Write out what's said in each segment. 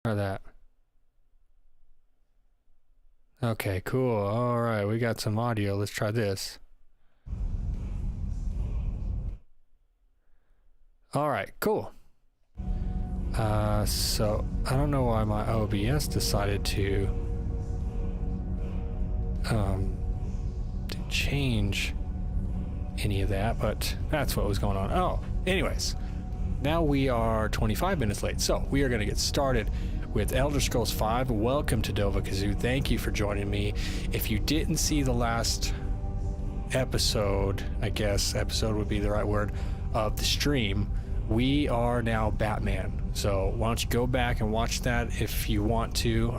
Try that. Okay, cool. All right, we got some audio. Let's try this. All right, cool. So I don't know why my OBS decided to change any of that, but that's what was going on. Oh, anyways, now we are 25 minutes late, so we are going to get started with Elder Scrolls V. Welcome to Dova Kazoo. Thank you for joining me. If you didn't see the last episode, I guess episode would be the right word, of the stream, we are now Batman. So why don't you go back and watch that if you want to.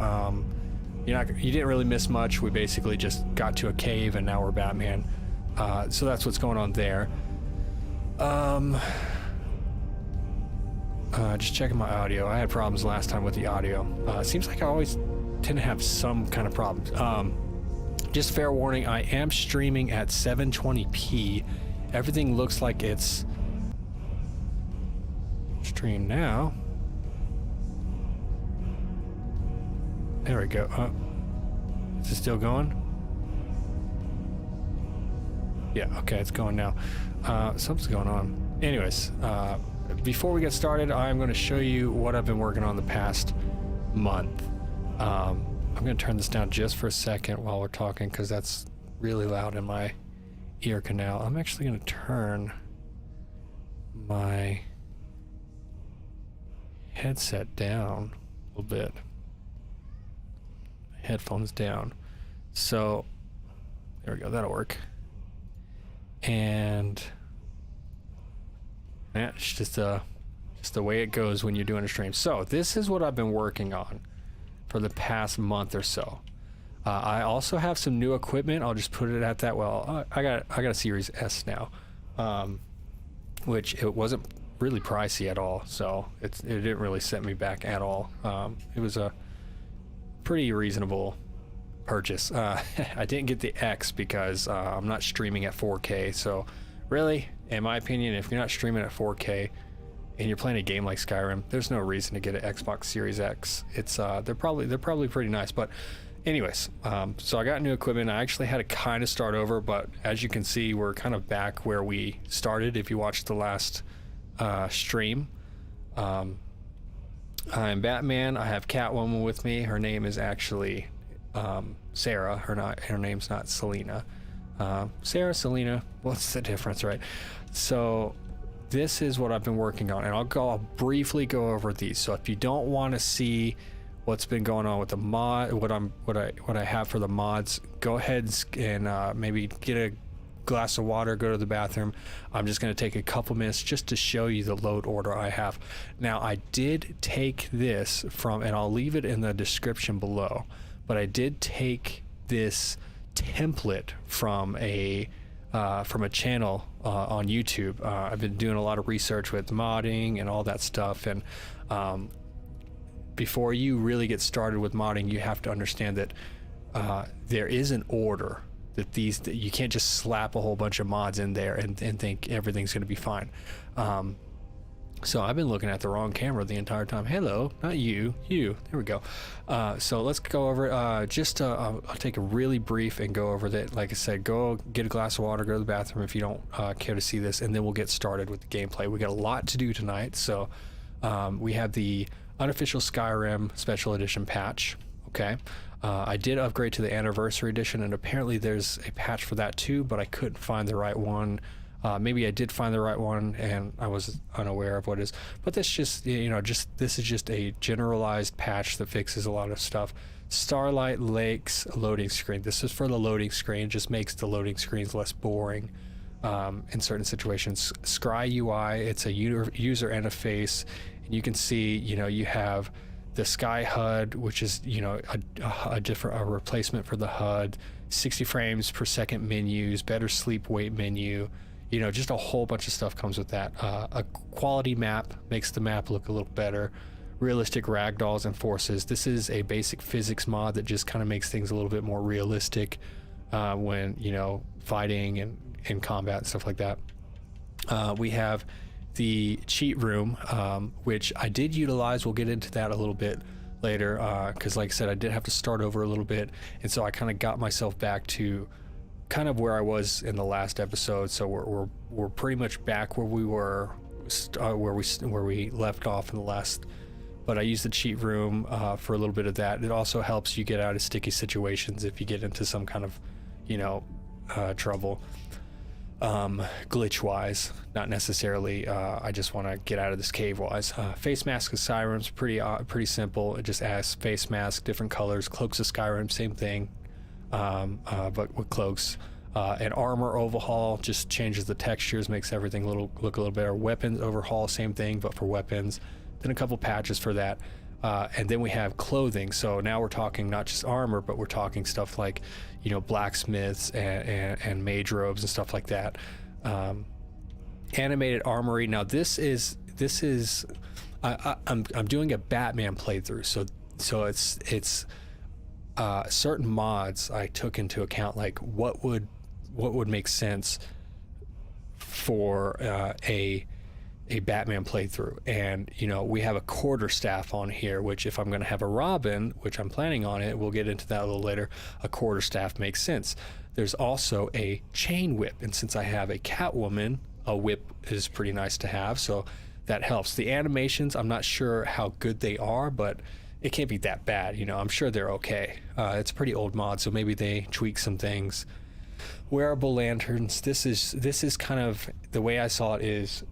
You didn't really miss much. We basically just got to a cave and now we're Batman. So that's what's going on there. Just checking my audio. I had problems last time with the audio. Seems like I always tend to have some kind of problems. Just fair warning, I am streaming at 720p. Everything looks like it's streamed now. There we go. Is it still going? Yeah, okay, it's going now. Something's going on. Anyways, before we get started, I'm going to show you what I've been working on the past month. I'm going to turn this down just for a second while we're talking because that's really loud in my ear canal. I'm actually going to turn my headset down a little bit. Headphones down. So there we go, that'll work. And yeah, it's just the way it goes when you're doing a stream. So this is what I've been working on for the past month or so. I also have some new equipment. I'll just put it at that. Well, I got a Series S now, which it wasn't really pricey at all. So it didn't really set me back at all. It was a pretty reasonable purchase. I didn't get the X because I'm not streaming at 4K. So really, in my opinion, if you're not streaming at 4K and you're playing a game like Skyrim, there's no reason to get an Xbox Series X. It's they're probably pretty nice. But anyways, so I got new equipment. I actually had to kind of start over, but as you can see, we're kind of back where we started. If you watched the last stream, I'm Batman. I have Catwoman with me. Her name is actually Sarah. Her name's not Selena. Sarah, Selena, what's the difference, right? So this is what I've been working on, and I'll briefly go over these. So if you don't want to see what's been going on with the mod, what I have for the mods, go ahead and maybe get a glass of water, go to the bathroom. I'm just going to take a couple minutes just to show you the load order I have. Now I did take this from, and I'll leave it in the description below, but I did take this template from a channel on YouTube. I've been doing a lot of research with modding and all that stuff, and before you really get started with modding, you have to understand that there is an order, that you can't just slap a whole bunch of mods in there and think everything's going to be fine. So I've been looking at the wrong camera the entire time. Hello, not you, there we go. So let's go over it. I'll take a really brief and go over that. Like I said, go get a glass of water, go to the bathroom if you don't care to see this, and then we'll get started with the gameplay. We got a lot to do tonight. So we have the unofficial Skyrim special edition patch. Okay. I did upgrade to the anniversary edition, and apparently there's a patch for that too, but I couldn't find the right one. Maybe I did find the right one and I was unaware of what it is, but this just, this is just a generalized patch that fixes a lot of stuff. Starlight Lakes loading screen. This is for the loading screen. It just makes the loading screens less boring in certain situations. Scry UI, it's a user interface, and you can see, you have the Sky HUD, which is, a replacement for the HUD, 60 frames per second menus, better sleep weight menu, just a whole bunch of stuff comes with that. A quality map makes the map look a little better. Realistic ragdolls and forces. This is a basic physics mod that just kind of makes things a little bit more realistic when, fighting and in combat and stuff like that. We have the cheat room, which I did utilize. We'll get into that a little bit later, because like I said, I did have to start over a little bit, and so I kind of got myself back to kind of where I was in the last episode. So we're pretty much back where we were, where we left off in the last. But I used the cheat room for a little bit of that. It also helps you get out of sticky situations if you get into some kind of, trouble. Glitch wise, not necessarily. I just want to get out of this cave wise. Face mask of Skyrim's pretty simple. It just asks face mask, different colors. Cloaks of Skyrim, same thing, but with cloaks. An armor overhaul just changes the textures, makes everything look a little better. Weapons overhaul, same thing, but for weapons. Then a couple patches for that. And then we have clothing. So now we're talking not just armor, but we're talking stuff like, blacksmiths and mage robes and stuff like that. Animated armory. Now I'm doing a Batman playthrough. So it's certain mods I took into account, like what would make sense for a Batman playthrough. And we have a quarterstaff on here, which if I'm going to have a Robin, which I'm planning on it, we'll get into that a little later, a quarterstaff makes sense. There's also a chain whip, and since I have a Catwoman, a whip is pretty nice to have, so that helps. The animations, I'm not sure how good they are, but it can't be that bad. I'm sure they're okay. It's a pretty old mod, so maybe they tweak some things. Wearable lanterns. This is kind of the way I saw it is,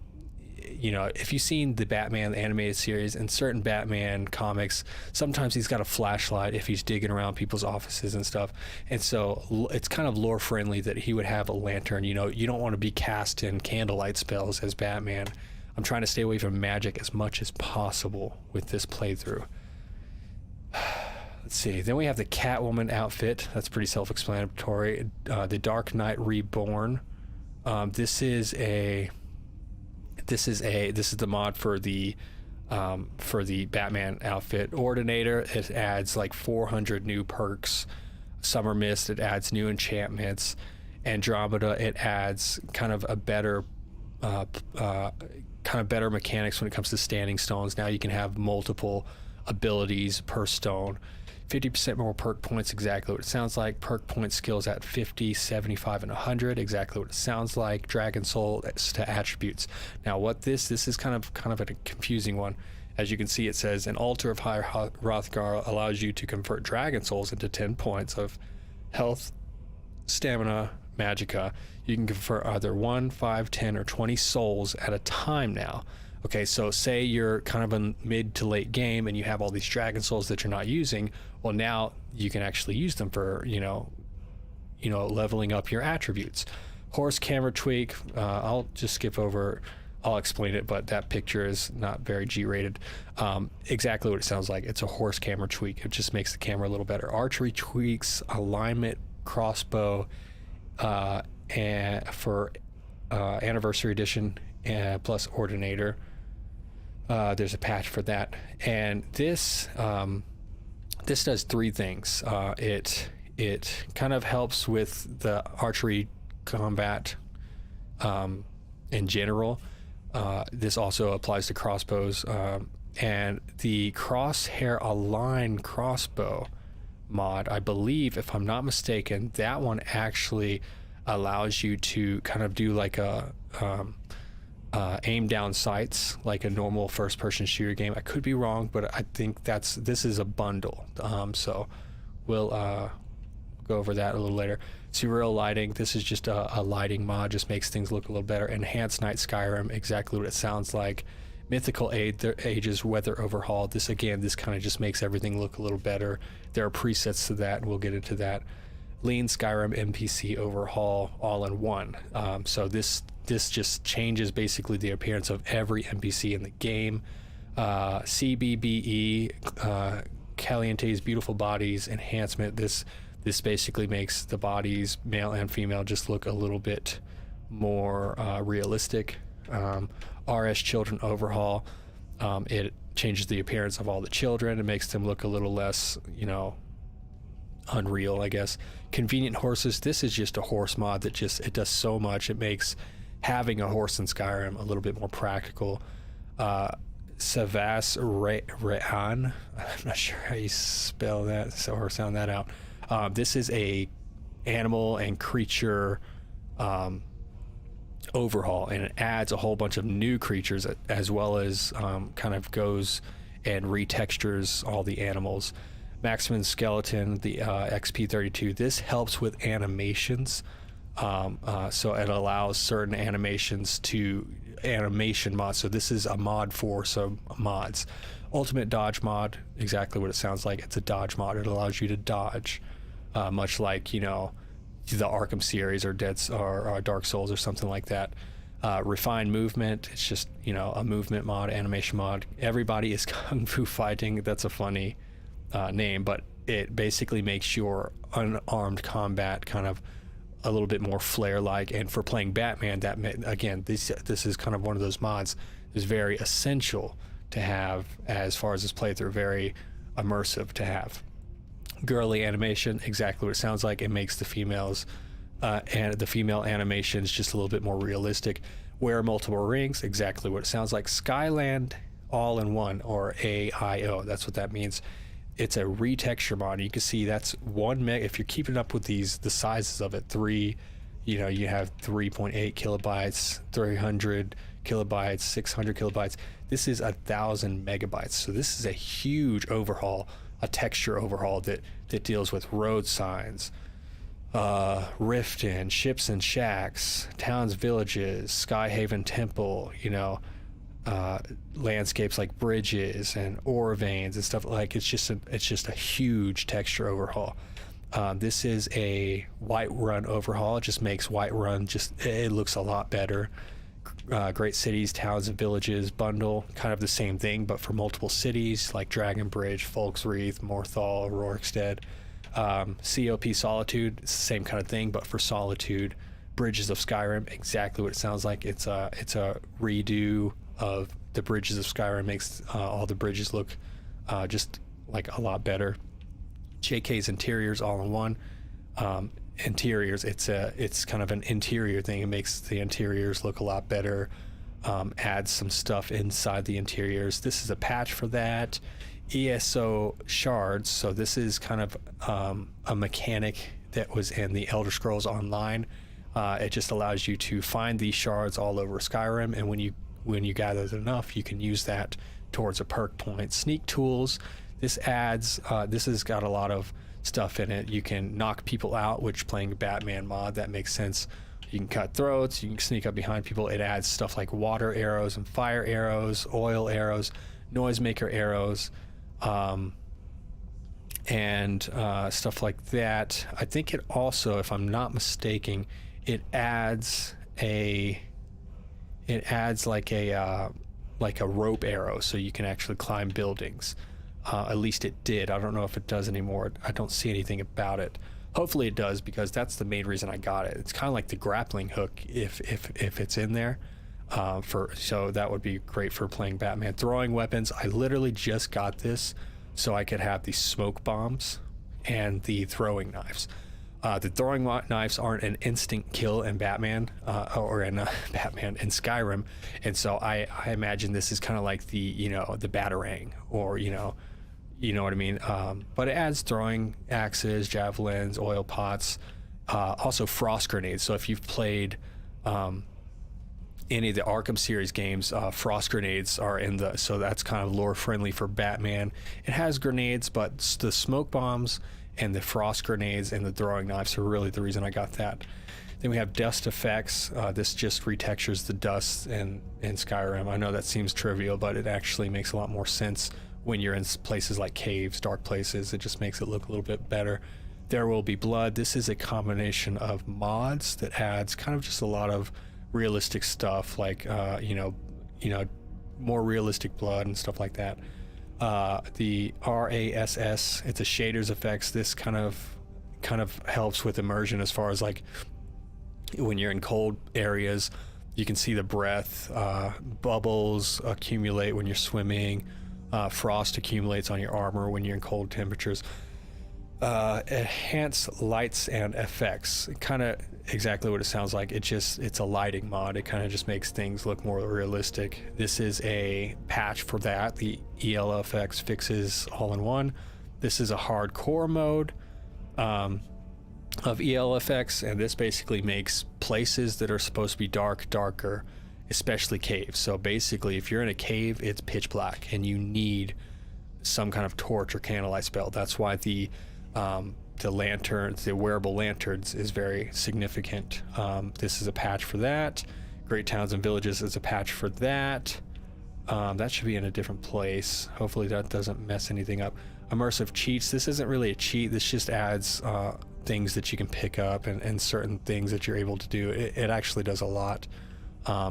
if you've seen the Batman animated series and certain Batman comics, sometimes he's got a flashlight if he's digging around people's offices and stuff. And so it's kind of lore friendly that he would have a lantern. You don't want to be casting candlelight spells as Batman. I'm trying to stay away from magic as much as possible with this playthrough. Let's see. Then we have the Catwoman outfit. That's pretty self-explanatory. The Dark Knight Reborn. This is the mod for the Batman outfit. Ordinator, it adds like 400 new perks. Summer Mist, it adds new enchantments. Andromeda, it adds kind of a better mechanics when it comes to standing stones. Now you can have multiple abilities per stone. 50% more perk points, exactly what it sounds like. Perk point skills at 50, 75, and 100, exactly what it sounds like. Dragon Soul to attributes. Now what this is kind of a confusing one. As you can see, it says an Altar of High Hrothgar allows you to convert Dragon Souls into 10 points of health, stamina, magicka. You can convert either 1, 5, 10, or 20 souls at a time now. Okay, so say you're kind of in mid to late game and you have all these Dragon Souls that you're not using. Well, now you can actually use them for, leveling up your attributes. Horse camera tweak. I'll just skip over. I'll explain it, but that picture is not very G-rated. Exactly what it sounds like. It's a horse camera tweak. It just makes the camera a little better. Archery tweaks, alignment, crossbow, and for Anniversary Edition, plus Ordinator. There's a patch for that, and this does three things. It kind of helps with the archery combat in general. This also applies to crossbows, and the crosshair align crossbow mod, I believe, if I'm not mistaken, that one actually allows you to kind of do like a aim down sights like a normal first-person shooter game. I could be wrong, but I think this is a bundle. So we'll go over that a little later. Surreal lighting. This is just a lighting mod. Just makes things look a little better. Enhanced Night Skyrim. Exactly what it sounds like. Mythical Ages Weather Overhaul. This kind of just makes everything look a little better. There are presets to that, and we'll get into that. Lean Skyrim NPC Overhaul all in one. So this just changes basically the appearance of every NPC in the game. CBBE, Caliente's Beautiful Bodies Enhancement. This basically makes the bodies, male and female, just look a little bit more realistic. RS Children Overhaul. It changes the appearance of all the children. It makes them look a little less, unreal, I guess. Convenient Horses. This is just a horse mod that it does so much. It makes having a horse in Skyrim a little bit more practical. Savas Rehan. I'm not sure how you spell that or sound that out. This is a animal and creature overhaul, and it adds a whole bunch of new creatures as well as kind of goes and retextures all the animals. Maximum Skeleton, the XP32. This helps with animations. So it allows certain animations to animation mods. So this is a mod for mods. Ultimate Dodge mod, exactly what it sounds like. It's a dodge mod. It allows you to dodge, much like, you know, the Arkham series or Dark Souls or something like that. Refined movement, it's just, you know, a movement mod, animation mod. Everybody is Kung Fu Fighting. That's a funny name, but it basically makes your unarmed combat kind of a little bit more Flare-like. And for playing Batman, that again, this is kind of one of those mods is very essential to have as far as this playthrough, very immersive to have. Girly animation, exactly what it sounds like. It makes the females and the female animations just a little bit more realistic. Wear multiple rings, exactly what it sounds like. Skyland all-in-one, or AIO, that's what that means. It's a retexture mod. You can see that's 1 meg. If you're keeping up with the sizes of it, you have 3.8 kilobytes, 300 kilobytes, 600 kilobytes. This is 1,000 megabytes. So this is a huge overhaul, a texture overhaul that deals with road signs, Riften, ships and shacks, towns, villages, Skyhaven Temple, you know, landscapes like bridges and ore veins and stuff. Like it's just a huge texture overhaul. This is a Whiterun overhaul. It just makes Whiterun it looks a lot better. Great cities, towns, and villages bundle, kind of the same thing, but for multiple cities like Dragonbridge, Folksreath, Morthal, Rorikstead. COP Solitude, it's the same kind of thing, but for Solitude. Bridges of Skyrim, exactly what it sounds like. It's a redo of the bridges of Skyrim. Makes all the bridges look just like a lot better. JK's Interiors all in one. Interiors, it's kind of an interior thing. It makes the interiors look a lot better. Adds some stuff inside the interiors. This is a patch for that. ESO shards, so this is kind of a mechanic that was in the Elder Scrolls Online. It just allows you to find these shards all over Skyrim, and when you gather enough, you can use that towards a perk point. Sneak tools, this has got a lot of stuff in it. You can knock people out, which playing Batman mod, that makes sense. You can cut throats, you can sneak up behind people. It adds stuff like water arrows and fire arrows, oil arrows, noisemaker arrows, and stuff like that. I think it also, if I'm not mistaken, it adds like a rope arrow, so you can actually climb buildings. At least it did. I don't know if it does anymore. I don't see anything about it. Hopefully it does, because that's the main reason I got it. It's kind of like the grappling hook if it's in there. So that would be great for playing Batman. Throwing weapons, I literally just got this so I could have the smoke bombs and the throwing knives. The throwing knives aren't an instant kill in Batman, or in Batman in Skyrim, and so I imagine this is kind of like the Batarang, or you know what I mean. But it adds throwing axes, javelins, oil pots, also frost grenades. So if you've played any of the Arkham series games, frost grenades are so that's kind of lore friendly for Batman. It has grenades, but the smoke bombs and the frost grenades and the throwing knives are really the reason I got that. Then we have dust effects. This just retextures the dust in Skyrim. I know that seems trivial, but it actually makes a lot more sense when you're in places like caves, dark places. It just makes it look a little bit better. There Will Be Blood. This is a combination of mods that adds kind of just a lot of realistic stuff, like more realistic blood and stuff like that. The RASS, it's a shaders effects. This kind of helps with immersion, as far as like when you're in cold areas, you can see the breath. Bubbles accumulate when you're swimming. Frost accumulates on your armor when you're in cold temperatures. Enhance lights and effects. Kind of exactly what it sounds like. It's a lighting mod. It kind of just makes things look more realistic. This is a patch for that. The ELFX fixes all in one. This is a hardcore mode of ELFX, and this basically makes places that are supposed to be darker, especially caves. So basically, if you're in a cave, it's pitch black, and you need some kind of torch or candlelight spell. That's why the lanterns, the wearable lanterns, is very significant. This is a patch for that. Great Towns and Villages is a patch for that. That should be in a different place. Hopefully that doesn't mess anything up. Immersive cheats. This isn't really a cheat. This just adds things that you can pick up and certain things that you're able to do. It actually does a lot.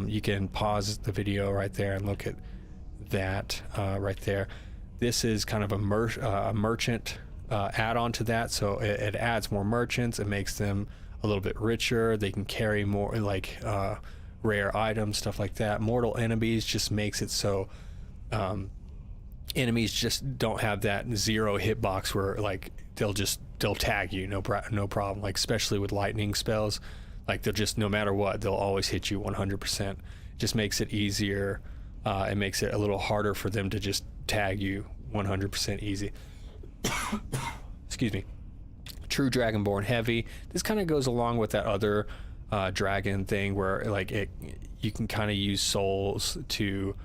You can pause the video right there and look at that right there. This is kind of a merchant add-on to that, so it adds more merchants. It makes them a little bit richer. They can carry more like rare items, stuff like that. Mortal enemies just makes it so enemies just don't have that zero hitbox where like they'll tag you no problem, like especially with lightning spells. Like they'll just, no matter what, they'll always hit you 100%. Just makes it easier. It makes it a little harder for them to just tag you 100% easy. Excuse me. True Dragonborn heavy. This kind of goes along with that other dragon thing where like you can kind of use souls to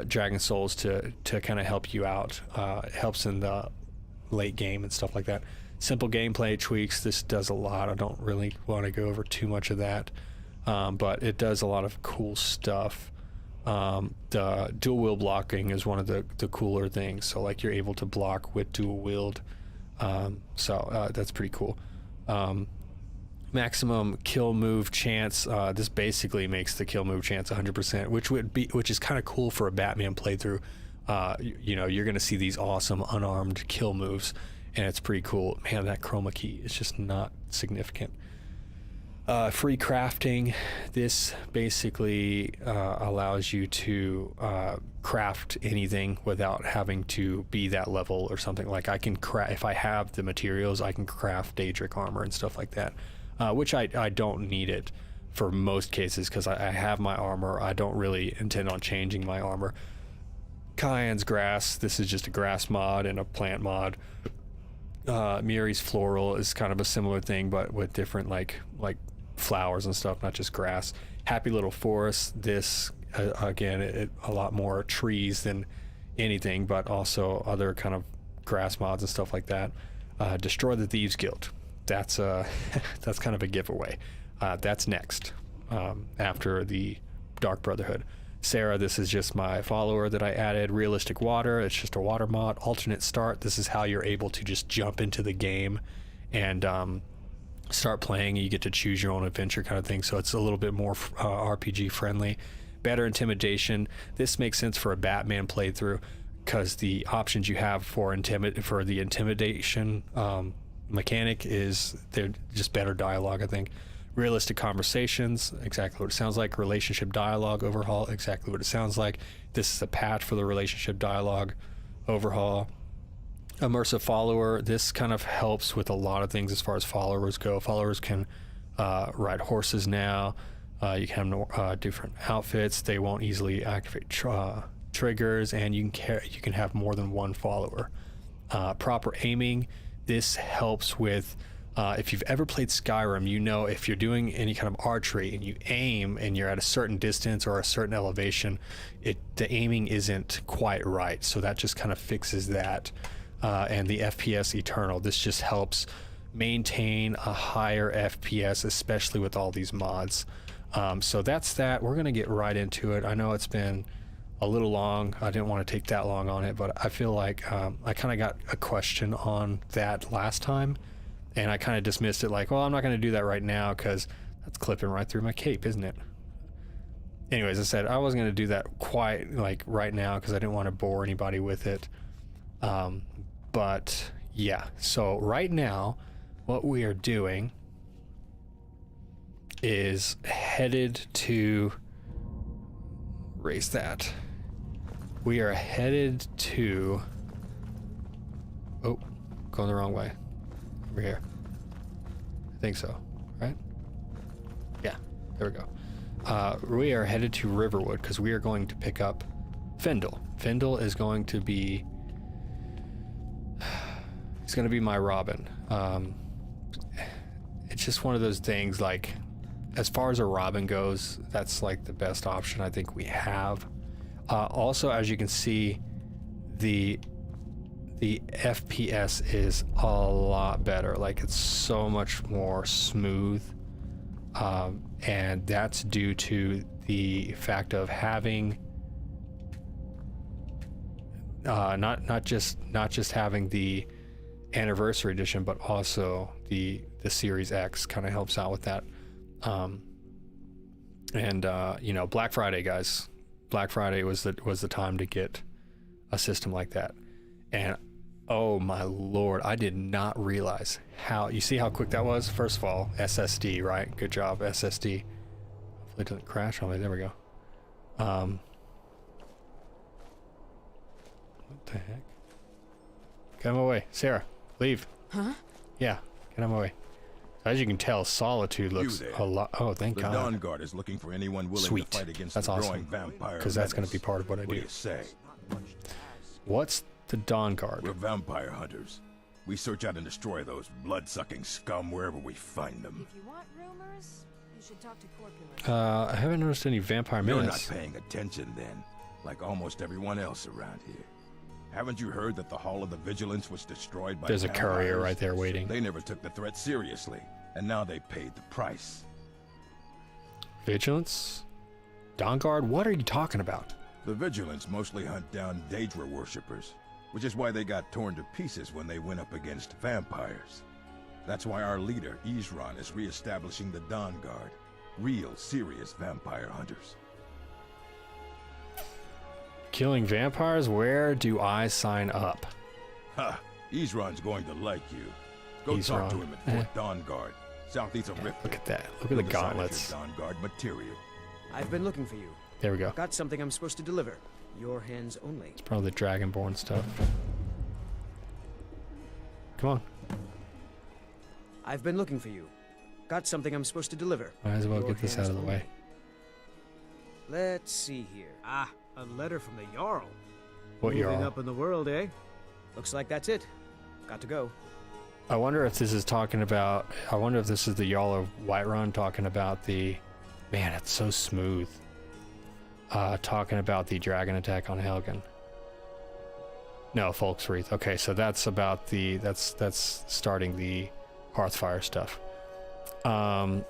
dragon souls to kind of help you out. It helps in the late game and stuff like that. Simple gameplay tweaks. This does a lot. I don't really want to go over too much of that, but it does a lot of cool stuff. The dual wield blocking is one of the cooler things. So like you're able to block with dual wield. So that's pretty cool. Maximum kill move chance. This basically makes the kill move chance 100%, which is kind of cool for a Batman playthrough. You know, you're going to see these awesome unarmed kill moves, and it's pretty cool. Man, that chroma key is just not significant. Free crafting. This basically allows you to craft anything without having to be that level or something. Like I can craft, if I have the materials, I can craft Daedric armor and stuff like that, which I don't need it for most cases because I have my armor. I don't really intend on changing my armor. Cayenne's grass. This is just a grass mod and a plant mod. Miri's floral is kind of a similar thing, but with different like flowers and stuff, not just grass. Happy Little Forest. This again, a lot more trees than anything, but also other kind of grass mods and stuff like that. Destroy the Thieves Guild. That's that's kind of a giveaway. That's next after the Dark Brotherhood. Sarah, this is just my follower that I added. Realistic water, it's just a water mod. Alternate start, this is how you're able to just jump into the game and start playing. You get to choose your own adventure kind of thing, so it's a little bit more RPG friendly. Better intimidation, this makes sense for a Batman playthrough because the options you have for the intimidation mechanic is they're just better dialogue, I think. Realistic conversations, exactly what it sounds like. Relationship dialogue overhaul, exactly what it sounds like. This is a patch for the relationship dialogue overhaul. Immersive follower, this kind of helps with a lot of things as far as followers go. Followers can ride horses now. You can have different outfits. They won't easily activate triggers, and you can have more than one follower. Proper aiming, this helps with if you've ever played Skyrim, you know if you're doing any kind of archery and you aim and you're at a certain distance or a certain elevation, the aiming isn't quite right. So that just kind of fixes that. And the FPS Eternal, this just helps maintain a higher FPS, especially with all these mods. So that's that. We're going to get right into it. I know it's been a little long. I didn't want to take that long on it, but I feel like I kind of got a question on that last time. And I kind of dismissed it like, well, I'm not going to do that right now because that's clipping right through my cape, isn't it? Anyways, I said I wasn't going to do that quite like right now because I didn't want to bore anybody with it. But yeah, so right now what we are doing is headed to raise that. We are headed to, oh, going the wrong way. over here. I think so, right? Yeah, there we go. We are headed to Riverwood because we are going to pick up Findle. Findle is going to be... He's going to be my Robin. It's just one of those things, like, as far as a Robin goes, that's like the best option I think we have. Also, as you can see, the FPS is a lot better. Like, it's so much more smooth, and that's due to the fact of having not just having the Anniversary Edition, but also the Series X kind of helps out with that. You know, Black Friday, guys. Black Friday was the time to get a system like that. And oh my lord, I did not realize how, you see how quick that was? First of all, SSD, right? Good job, SSD. Hopefully it doesn't crash on me. There we go. What the heck? Get out of my way. Sarah, leave. Huh? Yeah, get out of my way. As you can tell, Solitude looks a lot... Oh, thank God. The Dawn Guard is looking for anyone willing to fight against the growing vampire because that's going to be part of what I do. What do you say? What's the Dawn Guard? We're vampire hunters. We search out and destroy those blood-sucking scum wherever we find them. If you want rumors, you should talk to Corpulus. I haven't noticed any vampire minutes. You're not paying attention then, like almost everyone else around here. Haven't you heard that the Hall of the Vigilance was destroyed by There's a vampires? courier right there waiting. They never took the threat seriously, and now they paid the price. Vigilance? Dawn Guard? What are you talking about? The Vigilance mostly hunt down Daedra worshippers, which is why they got torn to pieces when they went up against vampires. That's why our leader, Isran, is re-establishing the Dawn Guard. Real, serious vampire hunters. Killing vampires? Where do I sign up? Ha! Isran's going to like you. Go talk to him at Fort Dawn Guard, southeast of Rift. Look at that. Look at the gauntlets. Dawn Guard material. I've been looking for you. There we go. Got something I'm supposed to deliver. Your hands only. It's probably the Dragonborn stuff. Come on. I've been looking for you. Got something I'm supposed to deliver. Might as well Your get this out hands of the only. way. Let's see here. Ah, a letter from the Jarl. What Moving Jarl? up in the world, eh? Looks like that's it. Got to go. I wonder if this is talking about... I wonder if this is the Jarl of Whiterun talking about the... Man, it's so smooth. Talking about the dragon attack on Helgen. No, Folkswreath. Okay, so that's about the... That's starting the Hearthfire stuff.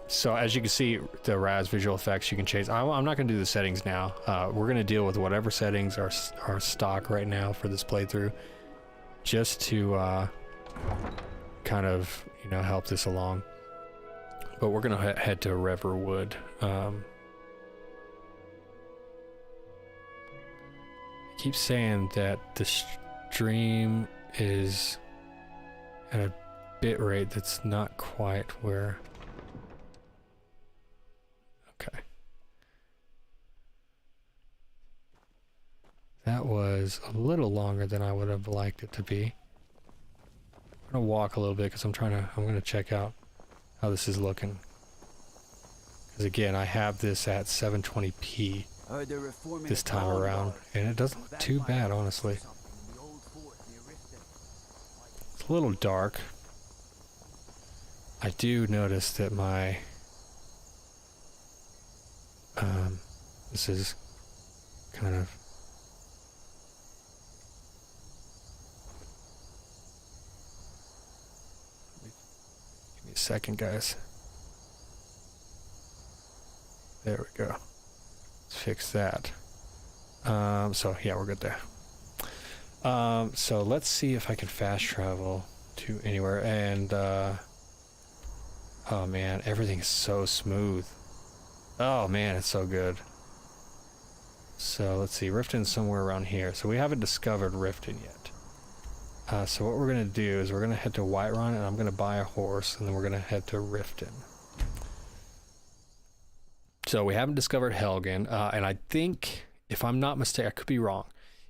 So as you can see, the RAS visual effects you can change. I'm not going to do the settings now. We're going to deal with whatever settings are stock right now for this playthrough, just to kind of, you know, help this along. But we're going to head to Riverwood. I keep saying that the stream is at a bit rate that's not quite where... Okay. That was a little longer than I would have liked it to be. I'm gonna walk a little bit because I'm gonna check out how this is looking. Because again, I have this at 720p this time around, and it doesn't look too bad, honestly. It's a little dark. I do notice that my this is kind of give me a second, guys. There we go. Let's fix that. So yeah, we're good there. So let's see if I can fast travel to anywhere. And oh man, everything's so smooth. Oh man, it's so good. So let's see, Riften's somewhere around here. So we haven't discovered Riften yet. So what we're gonna do is we're gonna head to Whiterun, and I'm gonna buy a horse, and then we're gonna head to Riften. So we haven't discovered Helgen, and I think, if I'm not mistaken, I could be wrong.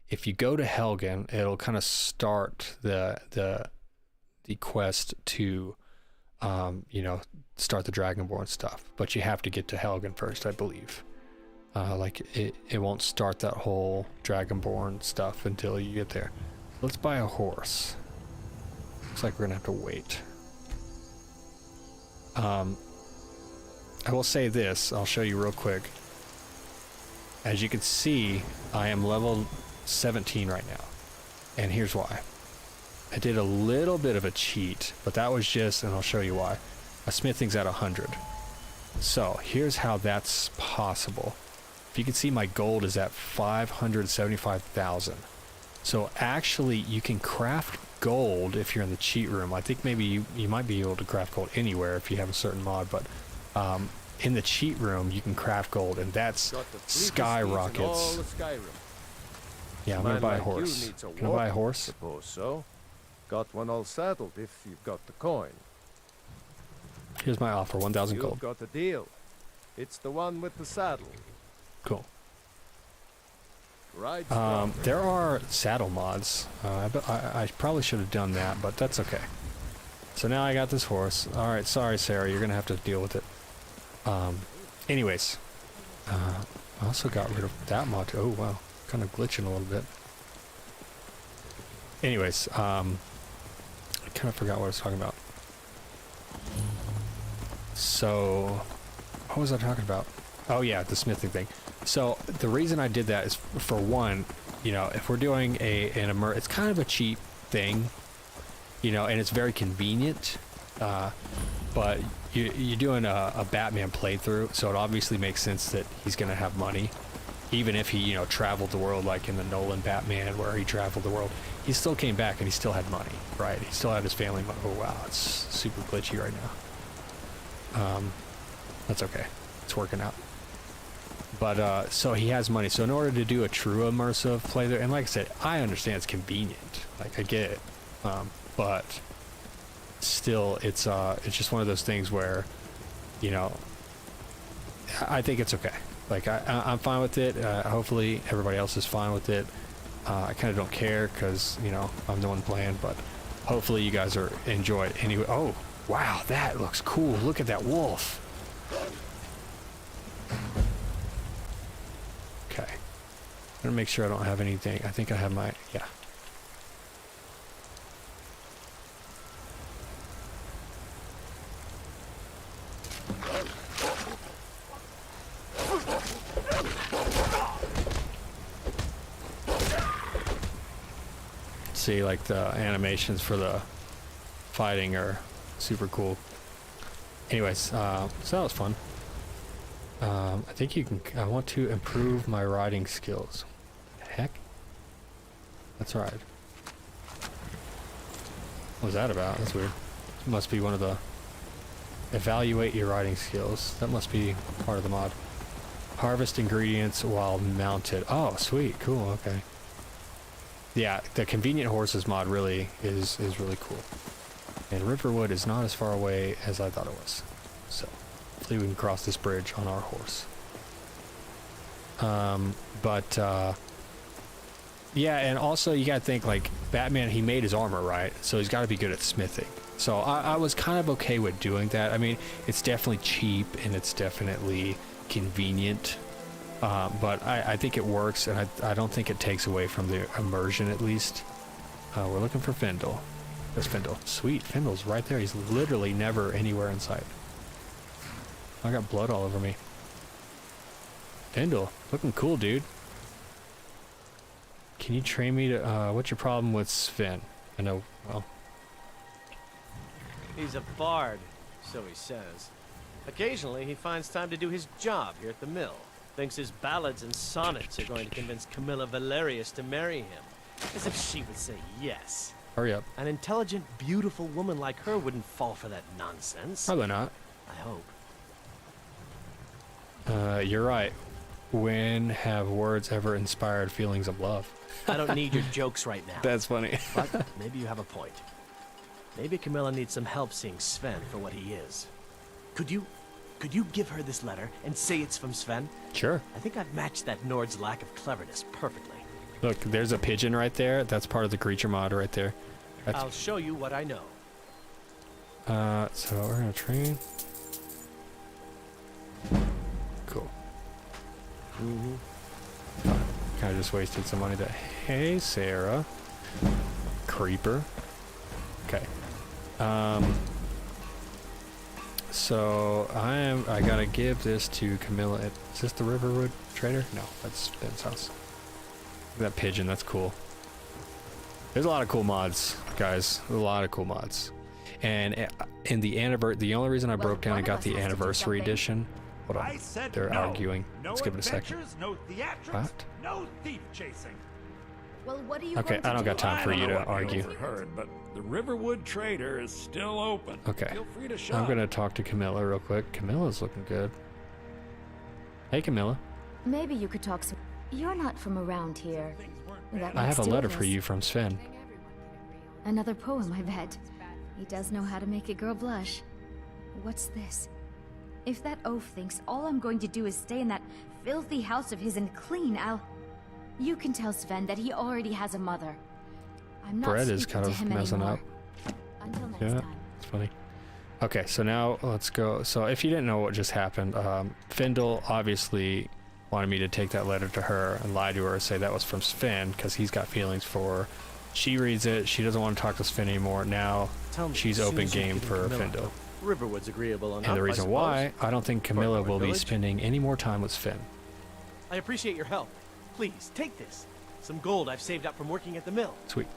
If you go to Helgen, it'll kind of start the the quest to, you know, start the Dragonborn stuff. But you have to get to Helgen first, I believe. Like it won't start that whole Dragonborn stuff until you get there. Let's buy a horse. Looks like we're gonna have to wait. I will say this, I'll show you real quick. As you can see, I am level 17 right now. And here's why. I did a little bit of a cheat, but that was just, and I'll show you why. My smithing's at 100. So here's how that's possible. If you can see, my gold is at 575,000. So actually you can craft gold if you're in the cheat room. I think maybe you might be able to craft gold anywhere if you have a certain mod, but in the cheat room you can craft gold, and that's skyrockets. Yeah, I'm gonna buy a horse. Can I buy a horse? Suppose so. Got one all saddled if you've got the coin. Here's my offer, 1,000 gold. You've got the deal. It's the one with the saddle. Cool. Right. There are saddle mods. I probably should have done that, but that's okay. So now I got this horse. All right, sorry, Sarah, you're gonna have to deal with it. Anyways, I also got rid of that mod. Oh wow, kind of glitching a little bit. Anyways, I kind of forgot what I was talking about. So, what was I talking about? Oh yeah, the smithing thing. So the reason I did that is, for one, you know, if we're doing it's kind of a cheap thing, you know, and it's very convenient, but you're doing a Batman playthrough, so it obviously makes sense that he's gonna have money, even if he, you know, traveled the world like in the Nolan Batman where he traveled the world. He still came back and he still had money, right? He still had his family money. Oh wow, it's super glitchy right now. That's okay, it's working out. But so he has money. So in order to do a true immersive playthrough, and like I said, I understand it's convenient. Like, I get it, but still, it's just one of those things where, you know, I think it's okay. Like, I'm fine with it. Hopefully everybody else is fine with it. I kind of don't care because, you know, I'm the one playing. But hopefully you guys enjoy it anyway. Oh wow, that looks cool. Look at that wolf. Okay. I'm gonna make sure I don't have anything. I think I have my, yeah. See, like, the animations for the fighting are super cool. Anyways, so that was fun. I think you can, I want to improve my riding skills. Heck? That's right. What was that about? That's weird. It must be one of the, evaluate your riding skills. That must be part of the mod. Harvest ingredients while mounted. Oh, sweet. Cool. Okay. Yeah, the convenient horses mod really is really cool. And Riverwood is not as far away as I thought it was. So hopefully we can cross this bridge on our horse. Yeah, and also you gotta think, like, Batman, he made his armor, right? So he's gotta be good at smithing. So I was kind of okay with doing that. I mean, it's definitely cheap and it's definitely convenient. But I think it works, and I don't think it takes away from the immersion, at least. We're looking for Findle. There's Findle. Sweet, Findle's right there. He's literally never anywhere in sight. I got blood all over me. Findle, looking cool, dude. Can you train me to, what's your problem with Sven? I know, well. He's a bard, so he says. Occasionally, he finds time to do his job here at the mill. Thinks his ballads and sonnets are going to convince Camilla Valerius to marry him. As if she would say yes. Hurry up. An intelligent, beautiful woman like her wouldn't fall for that nonsense. Probably not. I hope. You're right. When have words ever inspired feelings of love? I don't need your jokes right now. That's funny. But maybe you have a point. Maybe Camilla needs some help seeing Sven for what he is. Could you give her this letter and say it's from Sven? Sure. I think I've matched that Nord's lack of cleverness perfectly. Look, there's a pigeon right there. That's part of the creature mod right there. I'll show you what I know. So we're gonna train. Cool. Kind of just wasted some money. That. Hey, Sarah. Creeper. Okay. So I gotta give this to Camilla. Is this the Riverwood Trader? No, that's Ben's house. Look at that pigeon. That's cool. There's a lot of cool mods, guys. A lot of cool mods. And in the only reason I broke down and got the anniversary edition. Hold on. They're arguing. Let's give it a second. No theatrics, What? no thief chasing. Well, what are you Okay, going to I don't do? got time for I don't you know to what you argue. overheard, but the Riverwood Trader is still open. Okay. Feel free to shop. I'm gonna talk to Camilla real quick. Camilla's looking good. Hey, Camilla. Maybe you could talk some. You're not from around here. That I have a makes two letter of for us. you from Sven. Another poem, I bet. He does know how to make a girl blush. What's this? If that oaf thinks all I'm going to do is stay in that filthy house of his and clean, You can tell Sven that he already has a mother. I'm not Bread is speaking kind to of him messing anymore. up. Until next Yeah, time. it's funny. Okay, so now let's go. So if you didn't know what just happened, Findle obviously wanted me to take that letter to her and lie to her and say that was from Sven because he's got feelings for her. She reads it. She doesn't want to talk to Sven anymore. Now Tell me, she's as soon open as you've game given for Camilla Findle. Riverwood's agreeable enough. And the I reason suppose. why, I don't think Camilla our will be village? spending any more time with Sven. I appreciate your help. Please take this. Some gold I've saved up from working at the mill. Sweet.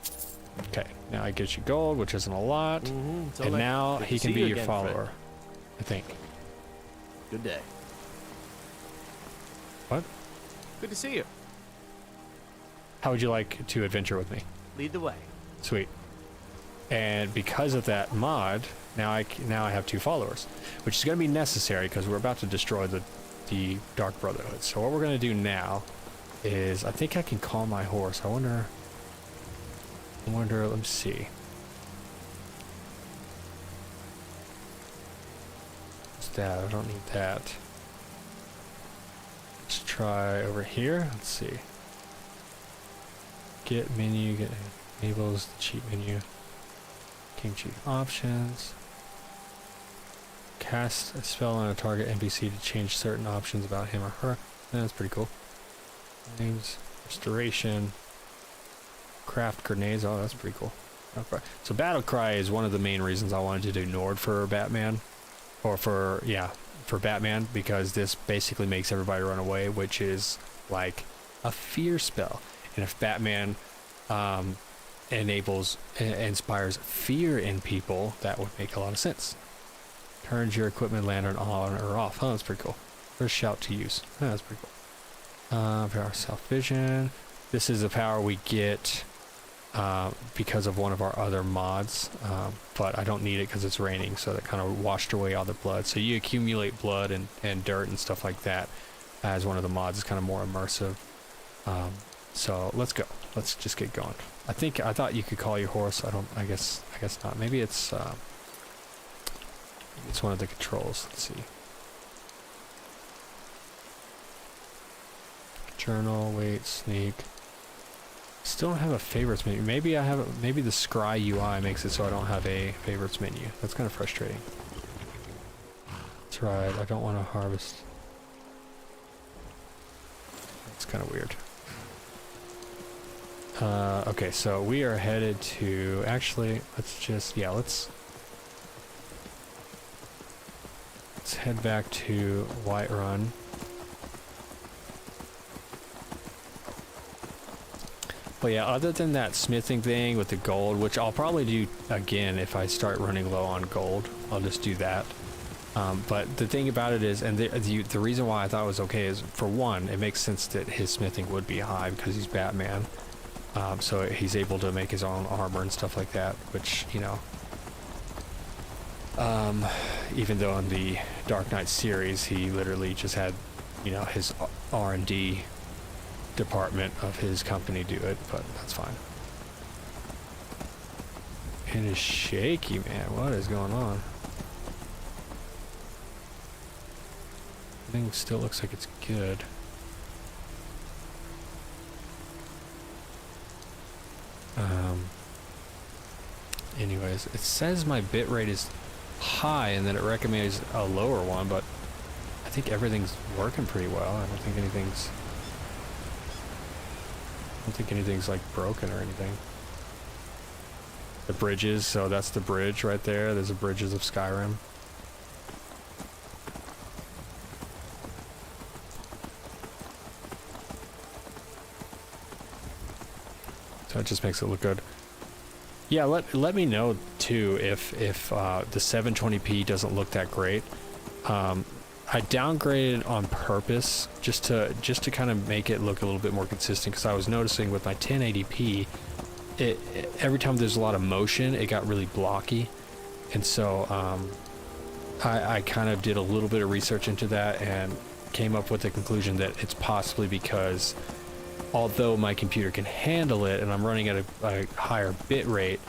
Okay, now I get you gold, which isn't a lot. So And like, now good to he can see be you your again, follower, friend. I think. Good day. What? Good to see you. How would you like to adventure with me? Lead the way. Sweet. And because of that mod, now I have 2 followers, which is going to be necessary because we're about to destroy the Dark Brotherhood. So what we're going to do now is, I think I can call my horse. I wonder, let me see. What's that? I don't need that. Let's try over here. Let's see. Get menu, enables the cheat menu. Game cheat options. Cast a spell on a target NPC to change certain options about him or her. That's pretty cool. Names, restoration, craft grenades. Oh, that's pretty cool. Okay. So battle cry is one of the main reasons I wanted to do Nord for Batman, or for Batman, because this basically makes everybody run away, which is like a fear spell. And if Batman inspires fear in people, that would make a lot of sense. Turns your equipment lantern on or off. Oh, that's pretty cool. First shout to use. Oh, that's pretty cool. Power self-vision. This is a power we get because of one of our other mods, but I don't need it because it's raining, so that kind of washed away all the blood. So you accumulate blood and dirt and stuff like that as one of the mods. Is kind of more immersive. So let's go. Let's just get going. I thought you could call your horse. I guess not. Maybe it's one of the controls. Let's see. Journal, wait, sneak. Still don't have a favorites menu. Maybe maybe the Scry UI makes it so I don't have a favorites menu. That's kind of frustrating. That's right. I don't want to harvest. That's kind of weird. Okay, so we are headed to, actually, let's head back to Whiterun. But yeah, other than that smithing thing with the gold, which I'll probably do again if I start running low on gold, I'll just do that. But the thing about it is, and the reason why I thought it was okay is, for one, it makes sense that his smithing would be high because he's Batman. So he's able to make his own armor and stuff like that, which, you know, even though in the Dark Knight series he literally just had, you know, his R&D department of his company do it, but that's fine. It is shaky, man. What is going on? Everything still looks like it's good. Anyways, it says my bitrate is high and then it recommends a lower one, but I think everything's working pretty well. I don't think anything's like broken or anything. The bridges, so that's the bridge right there. There's the bridges of Skyrim. So it just makes it look good. Yeah, let me know too if the 720p doesn't look that great. I downgraded on purpose just to kind of make it look a little bit more consistent, because I was noticing with my 1080p, every time there's a lot of motion, it got really blocky, and so I kind of did a little bit of research into that and came up with the conclusion that it's possibly because although my computer can handle it and I'm running at a higher bit rate,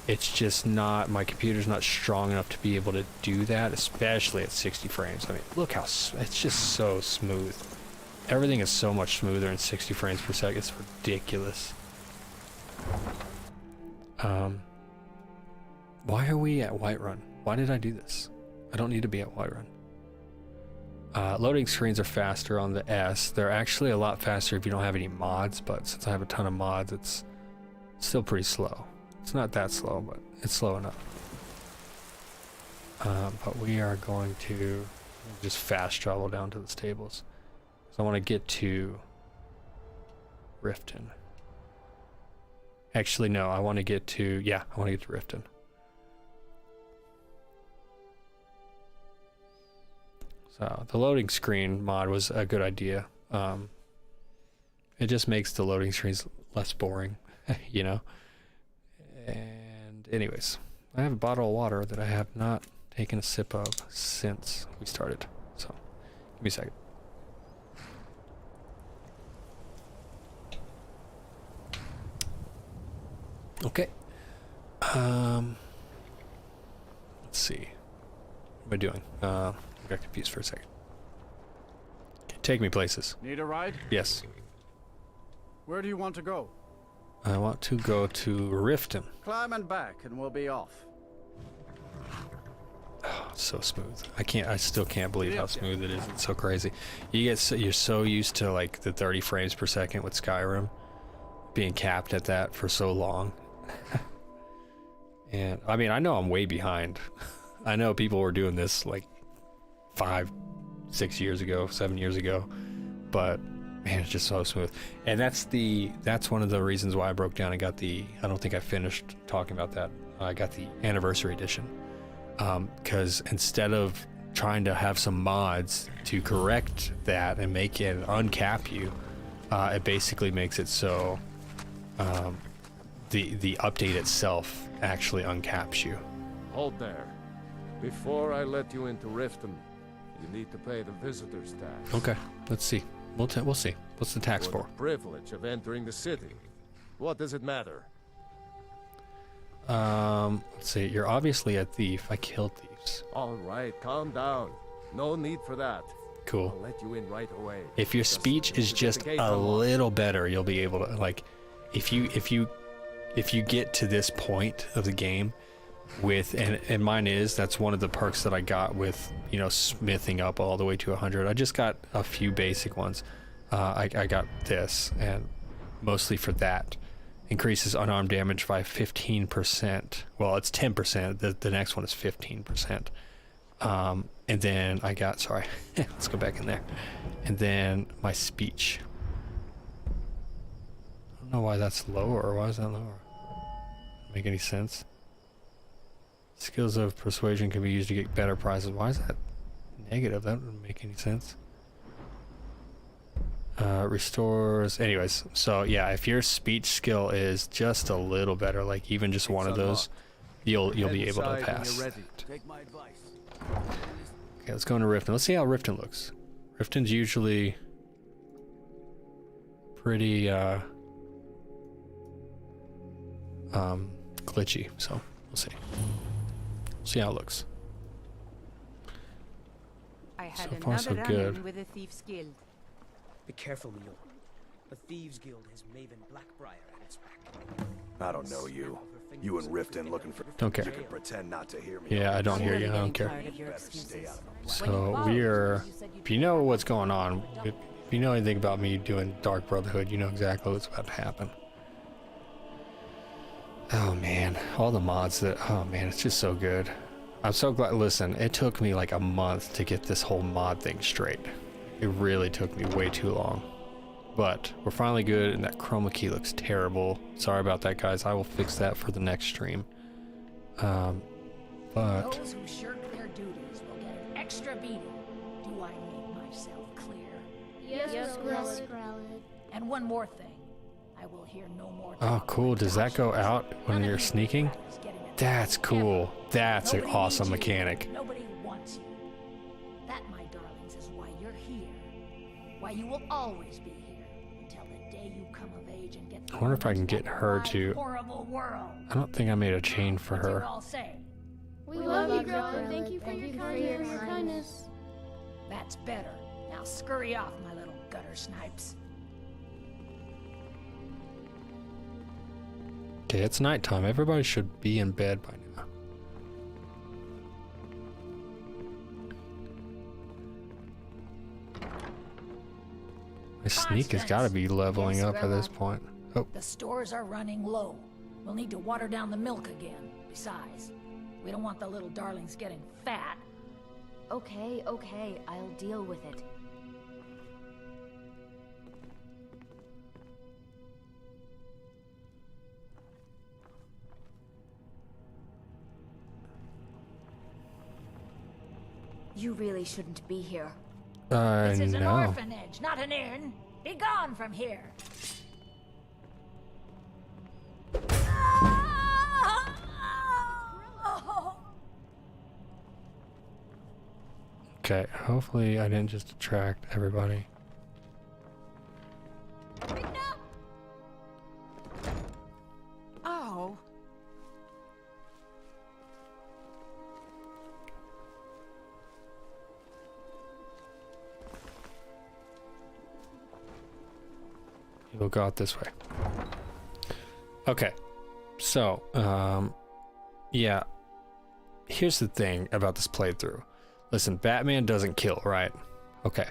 it's just not, my computer's not strong enough to be able to do that, especially at 60 frames. I mean, look how, it's just so smooth. Everything is so much smoother in 60 frames per second. It's ridiculous. Why are we at Whiterun? Why did I do this? I don't need to be at Whiterun. Loading screens are faster on the S. They're actually a lot faster if you don't have any mods, but since I have a ton of mods, it's still pretty slow. It's not that slow, but it's slow enough. But we are going to just fast travel down to the stables. So I want to get to Riften. Actually, no, I want to get to, yeah, I want to get to Riften. So the loading screen mod was a good idea. It just makes the loading screens less boring, you know? And anyways, I have a bottle of water that I have not taken a sip of since we started. So give me a second. Okay. Let's see. What am I doing? I got confused for a second. Take me places. Need a ride? Yes. Where do you want to go? I want to go to Riften. Climb and back and we'll be off. Oh, it's so smooth. I still can't believe how smooth it is. It's so crazy. You're so used to like the 30 frames per second with Skyrim, being capped at that for so long. And I mean, I know I'm way behind. I know people were doing this like 5, 6 years ago, 7 years ago, but man, it's just so smooth. And that's one of the reasons why I broke down and got I don't think I finished talking about that. I got the anniversary edition. Because instead of trying to have some mods to correct that and make it uncap you, it basically makes it so the update itself actually uncaps you. Hold there. Before I let you into Riften, you need to pay the visitor's tax. Okay, let's see. We'll see. What's the tax for? The privilege of entering the city. What does it matter? Let's see. You're obviously a thief. I killed thieves. All right, calm down. No need for that. Cool. I'll let you in right away. If your speech is just a little better, you'll be able to, like, if you get to this point of the game with, and mine is, that's one of the perks that I got with, you know, smithing up all the way to 100. I just got a few basic ones. I got this, and mostly for that. Increases unarmed damage by 15%. Well, it's 10%. The next one is 15%. And then I got, sorry, let's go back in there. And then my speech. I don't know why that's lower. Why is that lower? Make any sense? Skills of persuasion can be used to get better prizes. Why is that negative? That doesn't make any sense. Restores, anyways, so yeah, if your speech skill is just a little better, like even just one of those, you'll be able to pass. Take my advice. Okay, let's go into Riften. Let's see how Riften looks. Riften's usually pretty glitchy, so we'll see. We'll see how it looks. I had So far, so good. with a Thieves Guild. Be careful, Mule. The Thieves Guild has Maven Blackbriar at its back. I don't know you. You and Riften looking for... Don't care. You can pretend not to hear me. Yeah, I don't hear you. I don't care. Better stay out of my... So we're, if you know what's going on, if you know anything about me doing Dark Brotherhood, you know exactly what's about to happen. Oh man, all the mods that, oh man, it's just so good. I'm so glad, listen, it took me like a month to get this whole mod thing straight. It really took me way too long. But we're finally good, and that chroma key looks terrible. Sorry about that, guys. I will fix that for the next stream. But those who shirk their duties will get an extra beating. Do I make myself clear? Yes, Grelid. And one more thing. I will hear no more. oh, cool. Does that go out when you're sneaking? That's cool. That's an awesome mechanic. Nobody wants you. That, my darlings, is why you're here. Why you will always be here until the day you come of age and get. I wonder if I can get her to. Horrible world. I don't think I made a chain for What's it her. all say? We love you, Grelid. Thank you for your kindness. That's better. Now scurry off, my little gutter snipes. Okay, it's nighttime. Everybody should be in bed by now. My sneak has got to be leveling up at this point. Oh, The stores are running low. We'll need to water down the milk again. Besides, we don't want the little darlings getting fat. Okay, okay, I'll deal with it. You really shouldn't be here. This is an no. orphanage, not an inn. Be gone from here. Okay, hopefully I didn't just attract everybody. Oh. We'll go out this way. Okay, so, yeah. Here's the thing about this playthrough. Listen, Batman doesn't kill, right? Okay.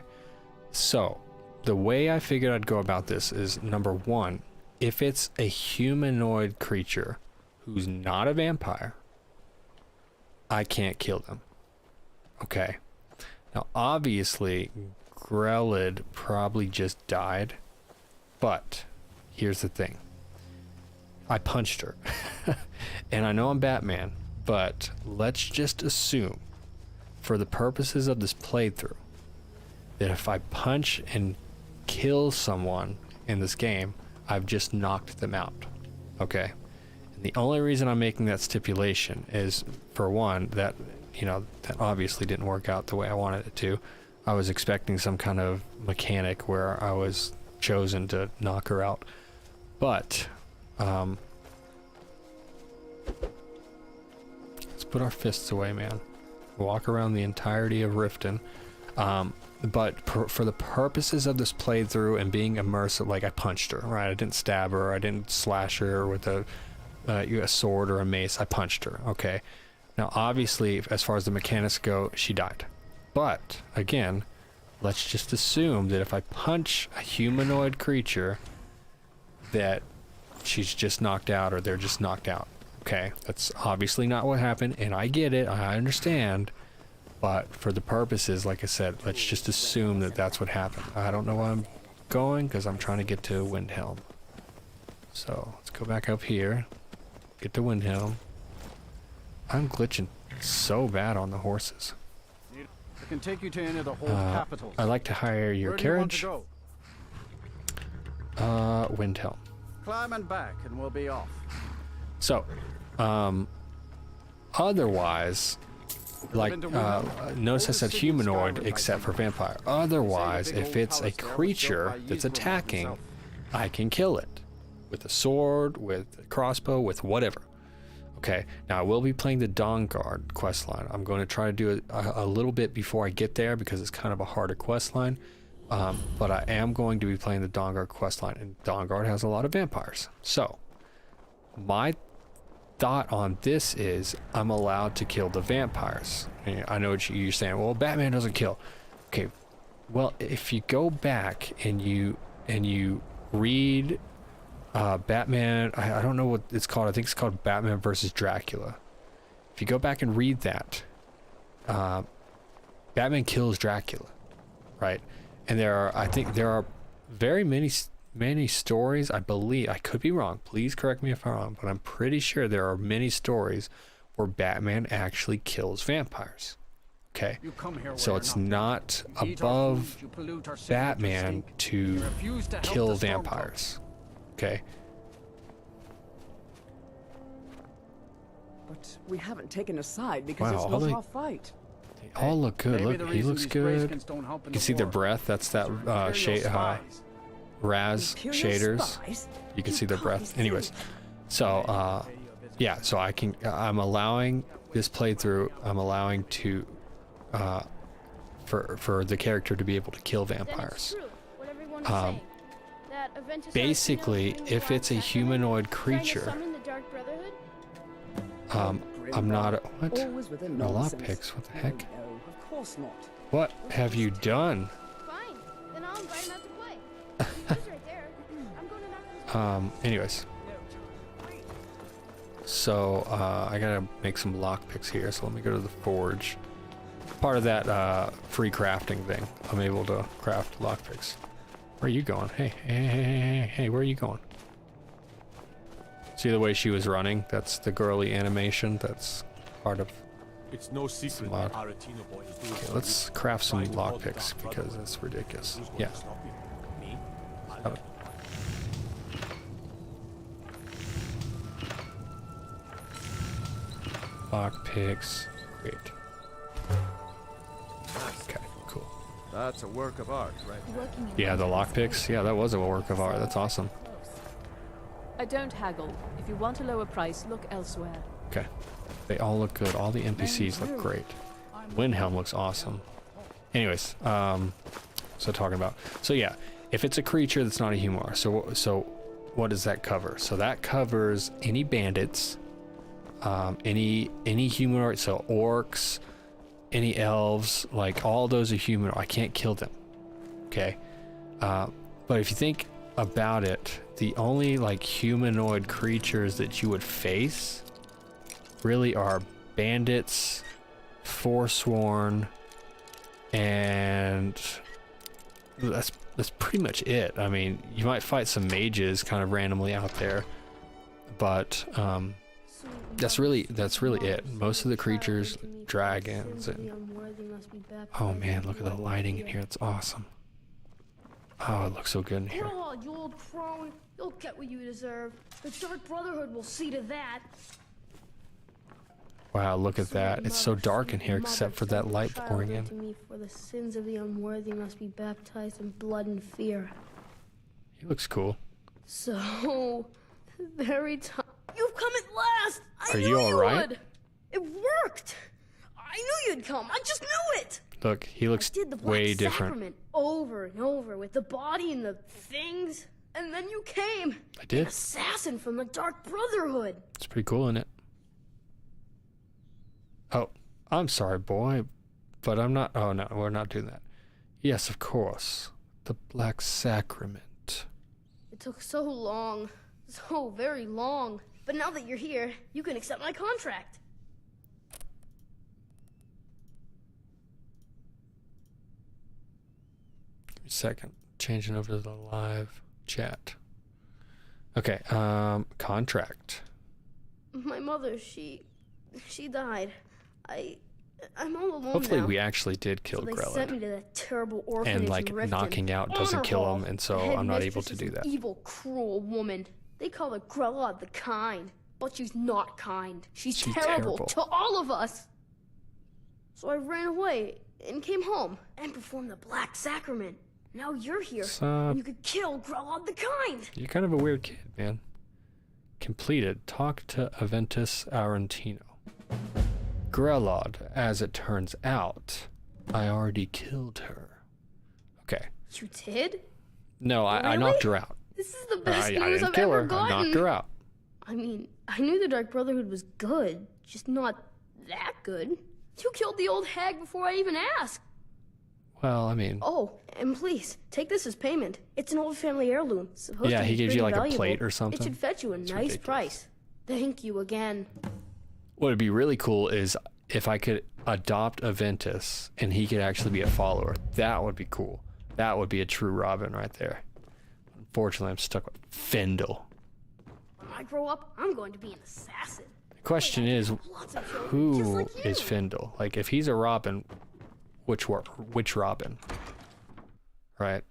So, the way I figured I'd go about this is, number one, if it's a humanoid creature who's not a vampire, I can't kill them. Okay. Now, obviously, Grelid probably just died, but here's the thing. I punched her. And I know I'm Batman, but let's just assume, for the purposes of this playthrough, that if I punch and kill someone in this game, I've just knocked them out. Okay? And the only reason I'm making that stipulation is, for one, that, you know, that obviously didn't work out the way I wanted it to. I was expecting some kind of mechanic where I was chosen to knock her out. But, let's put our fists away, man. Walk around the entirety of Riften. But for the purposes of this playthrough and being immersive, like I punched her, right? I didn't stab her. I didn't slash her with a sword or a mace. I punched her, okay? Now, obviously, as far as the mechanics go, she died. But, again, let's just assume that if I punch a humanoid creature, that she's just knocked out or they're just knocked out. Okay, that's obviously not what happened, and I get it, I understand, but for the purposes, like I said, let's just assume that that's what happened. I don't know where I'm going, because I'm trying to get to Windhelm. So, let's go back up here, get to Windhelm. I'm glitching so bad on the horses. I can take you to any of the whole capitals. I'd like to hire your Where do you want carriage. to go? Windhelm. Climb and back, and we'll be off. So, otherwise, like, notice I said humanoid except for vampire. Otherwise, if it's a creature that's attacking, I can kill it with a sword, with a crossbow, with whatever. Okay, now I will be playing the Dawnguard questline. I'm going to try to do it a little bit before I get there because it's kind of a harder questline. But I am going to be playing the Dawnguard questline, and Dawnguard has a lot of vampires. So, my thought on this is I'm allowed to kill the vampires. And I know what you're saying. Well, Batman doesn't kill. Okay, well, if you go back and you read Batman, I don't know what it's called. I think it's called Batman versus Dracula. If you go back and read that, Batman kills Dracula, right? And I think there are very many stories, I believe, I could be wrong, please correct me if I'm wrong, but I'm pretty sure there are many stories where Batman actually kills vampires. Okay, so it's not above Batman to kill vampires. Okay. But we haven't taken a side because it's not our fight. They all look good. Look, he looks good. You can see their breath. That's that Raz shaders. You can see their breath. Anyways, so yeah, so I'm allowing this playthrough. I'm allowing to for the character to be able to kill vampires. Basically, if it's a humanoid creature, I'm not what? No lockpicks. What the heck? Of course not. What have you done? Fine. Then I'll invite him out to play. He's right there. I'm going to knock him. Anyways. So, I gotta make some lockpicks here, so let me go to the forge. Part of that, free crafting thing. I'm able to craft lockpicks. Where are you going? Hey, where are you going? See the way she was running? That's the girly animation. That's part of. It's no secret. Okay, let's craft some lockpicks because that's ridiculous. Yeah. Lockpicks. Great. Okay, cool. That's a work of art, right? Yeah, the lockpicks. Yeah, that was a work of art. That's awesome. I don't haggle. If you want a lower price, look elsewhere. Okay. They all look good. All the NPCs look great. Windhelm looks awesome. Anyways, so talking about. So yeah, if it's a creature that's not a human, so what does that cover? So that covers any bandits, any humanoid, so orcs, any elves, like all those are human. I can't kill them. Okay. But if you think about it, the only like humanoid creatures that you would face really are bandits, Forsworn, and that's pretty much it. I mean, you might fight some mages kind of randomly out there, but that's really it. Most of the creatures, dragons, and oh man, look at the lighting in here. It's awesome. Oh, it looks so good in here. Oh, you old crone. You'll get what you deserve. The Dark Brotherhood will see to that. Wow, look at that. It's so dark in here except for that light pouring in. Me for the sins of the unworthy must be baptized in blood and fear. He looks cool. So very tough. You've come at last. Are you all right? It worked. I knew you'd come. I just knew it. Look, he looks way different. Sacrament over and over with the body and the things, and then you came. I did. An assassin from the Dark Brotherhood. It's pretty cool, isn't it? Oh, I'm sorry, boy, but I'm not. Oh no, we're not doing that. Yes, of course, the Black Sacrament. It took so long, so very long. But now that you're here, you can accept my contract. Second, changing over to the live chat. Okay, contract. My mother, she died. I'm all alone Hopefully now. we actually did kill so they Grelin. sent me to that terrible orphanage And like in Riften. knocking out doesn't kill him, and so I'm not able to do that. Evil, cruel woman. They call her Grella the kind, but she's not kind. She's terrible to all of us. So I ran away and came home and performed the Black Sacrament. Now you're here, and you could kill Grelod the Kind. You're kind of a weird kid, man. Completed. Talk to Aventus Arantino. Grelod, as it turns out, I already killed her. Okay. You did? No, Really? I knocked her out. This is the best I news didn't I've kill ever her. gotten. I knocked her out. I mean, I knew the Dark Brotherhood was good, just not that good. You killed the old hag before I even asked. Well, I mean... Oh, and please, take this as payment. It's an old family heirloom. Supposed to be he gives you like valuable. a plate or something. It should fetch you a nice ridiculous. price. Thank you again. What would be really cool is if I could adopt Aventus and he could actually be a follower. That would be cool. That would be a true Robin right there. Unfortunately, I'm stuck with Findle. When I grow up, I'm going to be an assassin. The question is, Lots of children, who just like you. is Findle? Like, if he's a Robin, which Robin? Right?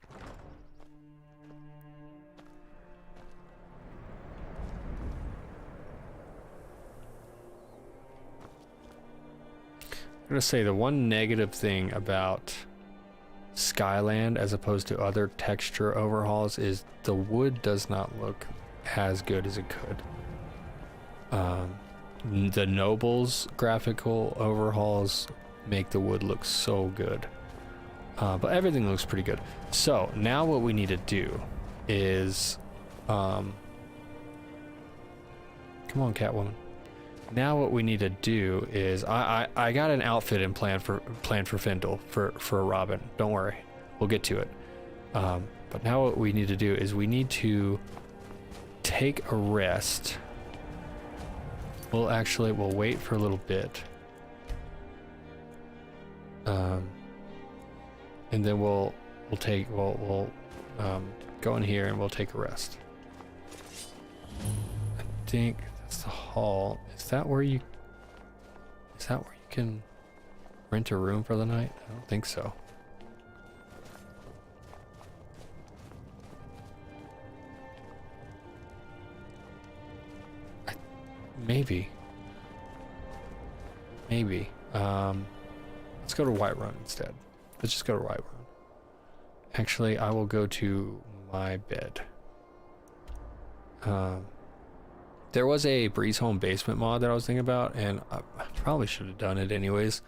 I'm gonna say the one negative thing about Skyland as opposed to other texture overhauls is the wood does not look as good as it could. The Nobles graphical overhauls make the wood look so good, but everything looks pretty good. So now what we need to do is come on, Catwoman. Now what we need to do is I got an outfit and plan for Findle for a Robin. Don't worry, we'll get to it. But now what we need to do is we need to take a rest. We'll wait for a little bit. And then we'll go in here and we'll take a rest. I think that's the hall. Is that where you can rent a room for the night? I don't think so. Maybe. Let's go to Whiterun instead. Let's just go to Whiterun. Actually, I will go to my bed. There was a Breeze Home basement mod that I was thinking about, and I probably should have done it anyways.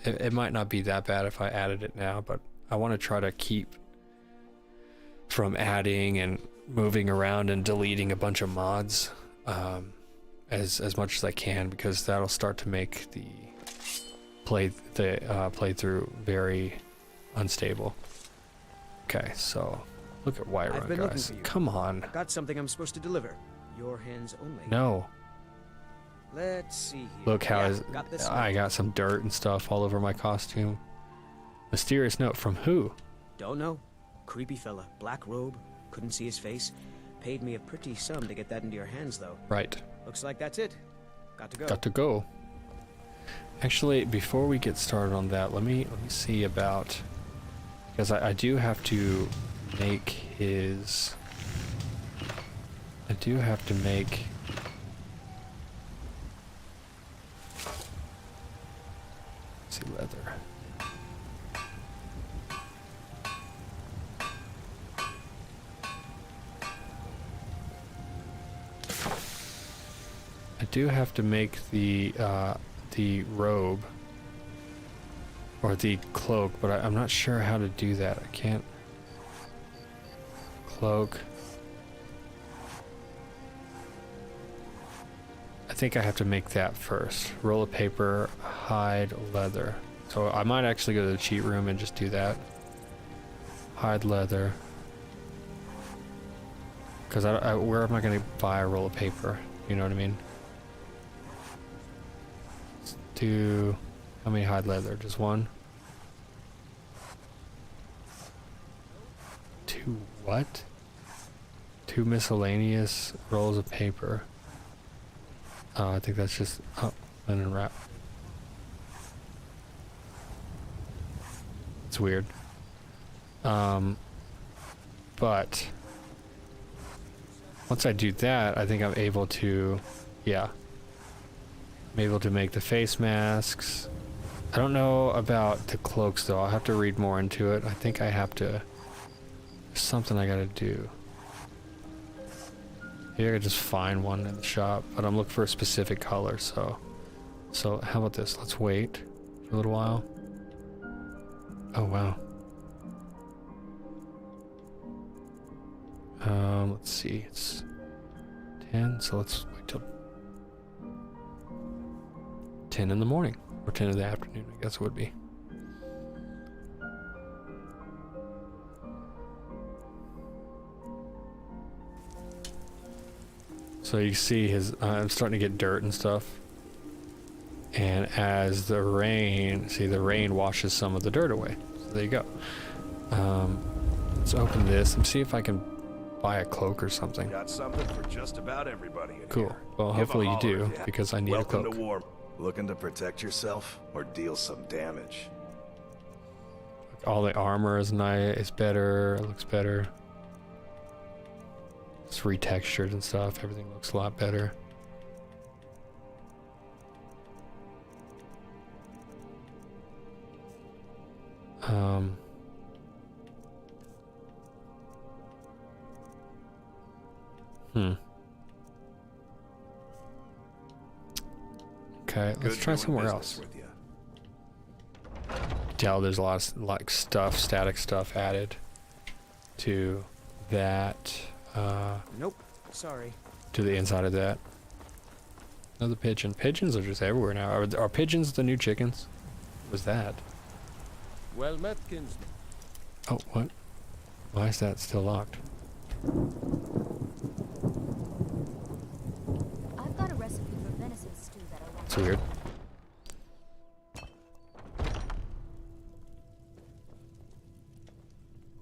It might not be that bad if I added it now, but I want to try to keep from adding and moving around and deleting a bunch of mods as much as I can, because that'll start to make the playthrough very unstable. Okay, so look at Whiterun, guys. Come on. Got something I'm supposed to deliver. Your hands only. No. Let's see here. Look how got this I got some dirt and stuff all over my costume. Mysterious note from who? Don't know. Creepy fella, black robe, couldn't see his face. Paid me a pretty sum to get that into your hands, though. Right. Looks like that's it. Got to go. Got to go. Actually, before we get started on that, let me see about, because I do have to make his. I do have to make. Let's see, leather. I do have to make the robe or the cloak, but I'm not sure how to do that. I can't. Cloak. I think I have to make that first. Roll of paper, hide, leather. So I might actually go to the cheat room and just do that. Hide leather. Because where am I going to buy a roll of paper? You know what I mean? Let's do... How many hide leather? Just one? 2 what? 2 miscellaneous rolls of paper. I think that's just linen wrap. It's weird. But once I do that, I think I'm able to, I'm able to make the face masks. I don't know about the cloaks though. I'll have to read more into it. I think I have to, there's something I gotta do. Maybe I could just find one in the shop, but I'm looking for a specific color, so how about this? Let's wait for a little while. Oh wow. Let's see, it's 10, so let's wait till 10 in the morning, or 10 in the afternoon, I guess it would be. So you see his, I'm starting to get dirt and stuff. And as the rain, see the rain washes some of the dirt away. So there you go. Let's open this and see if I can buy a cloak or something. Got something for just about everybody in cool. here. Well, Give a hopefully you holler do, if because I need a cloak. Welcome to war. Looking to protect yourself or deal some damage? All the armor is nice, it's better, it looks better. It's retextured and stuff, everything looks a lot better. Okay, let's try somewhere else. Tell there's a lot of like stuff, static stuff added to that. Nope, sorry. To the inside of that. Another pigeon. Pigeons are just everywhere now. Are pigeons the new chickens? What was that? Well met, kinsman. Oh, what? Why is that still locked? I've got a recipe for venison stew that I want. That's weird.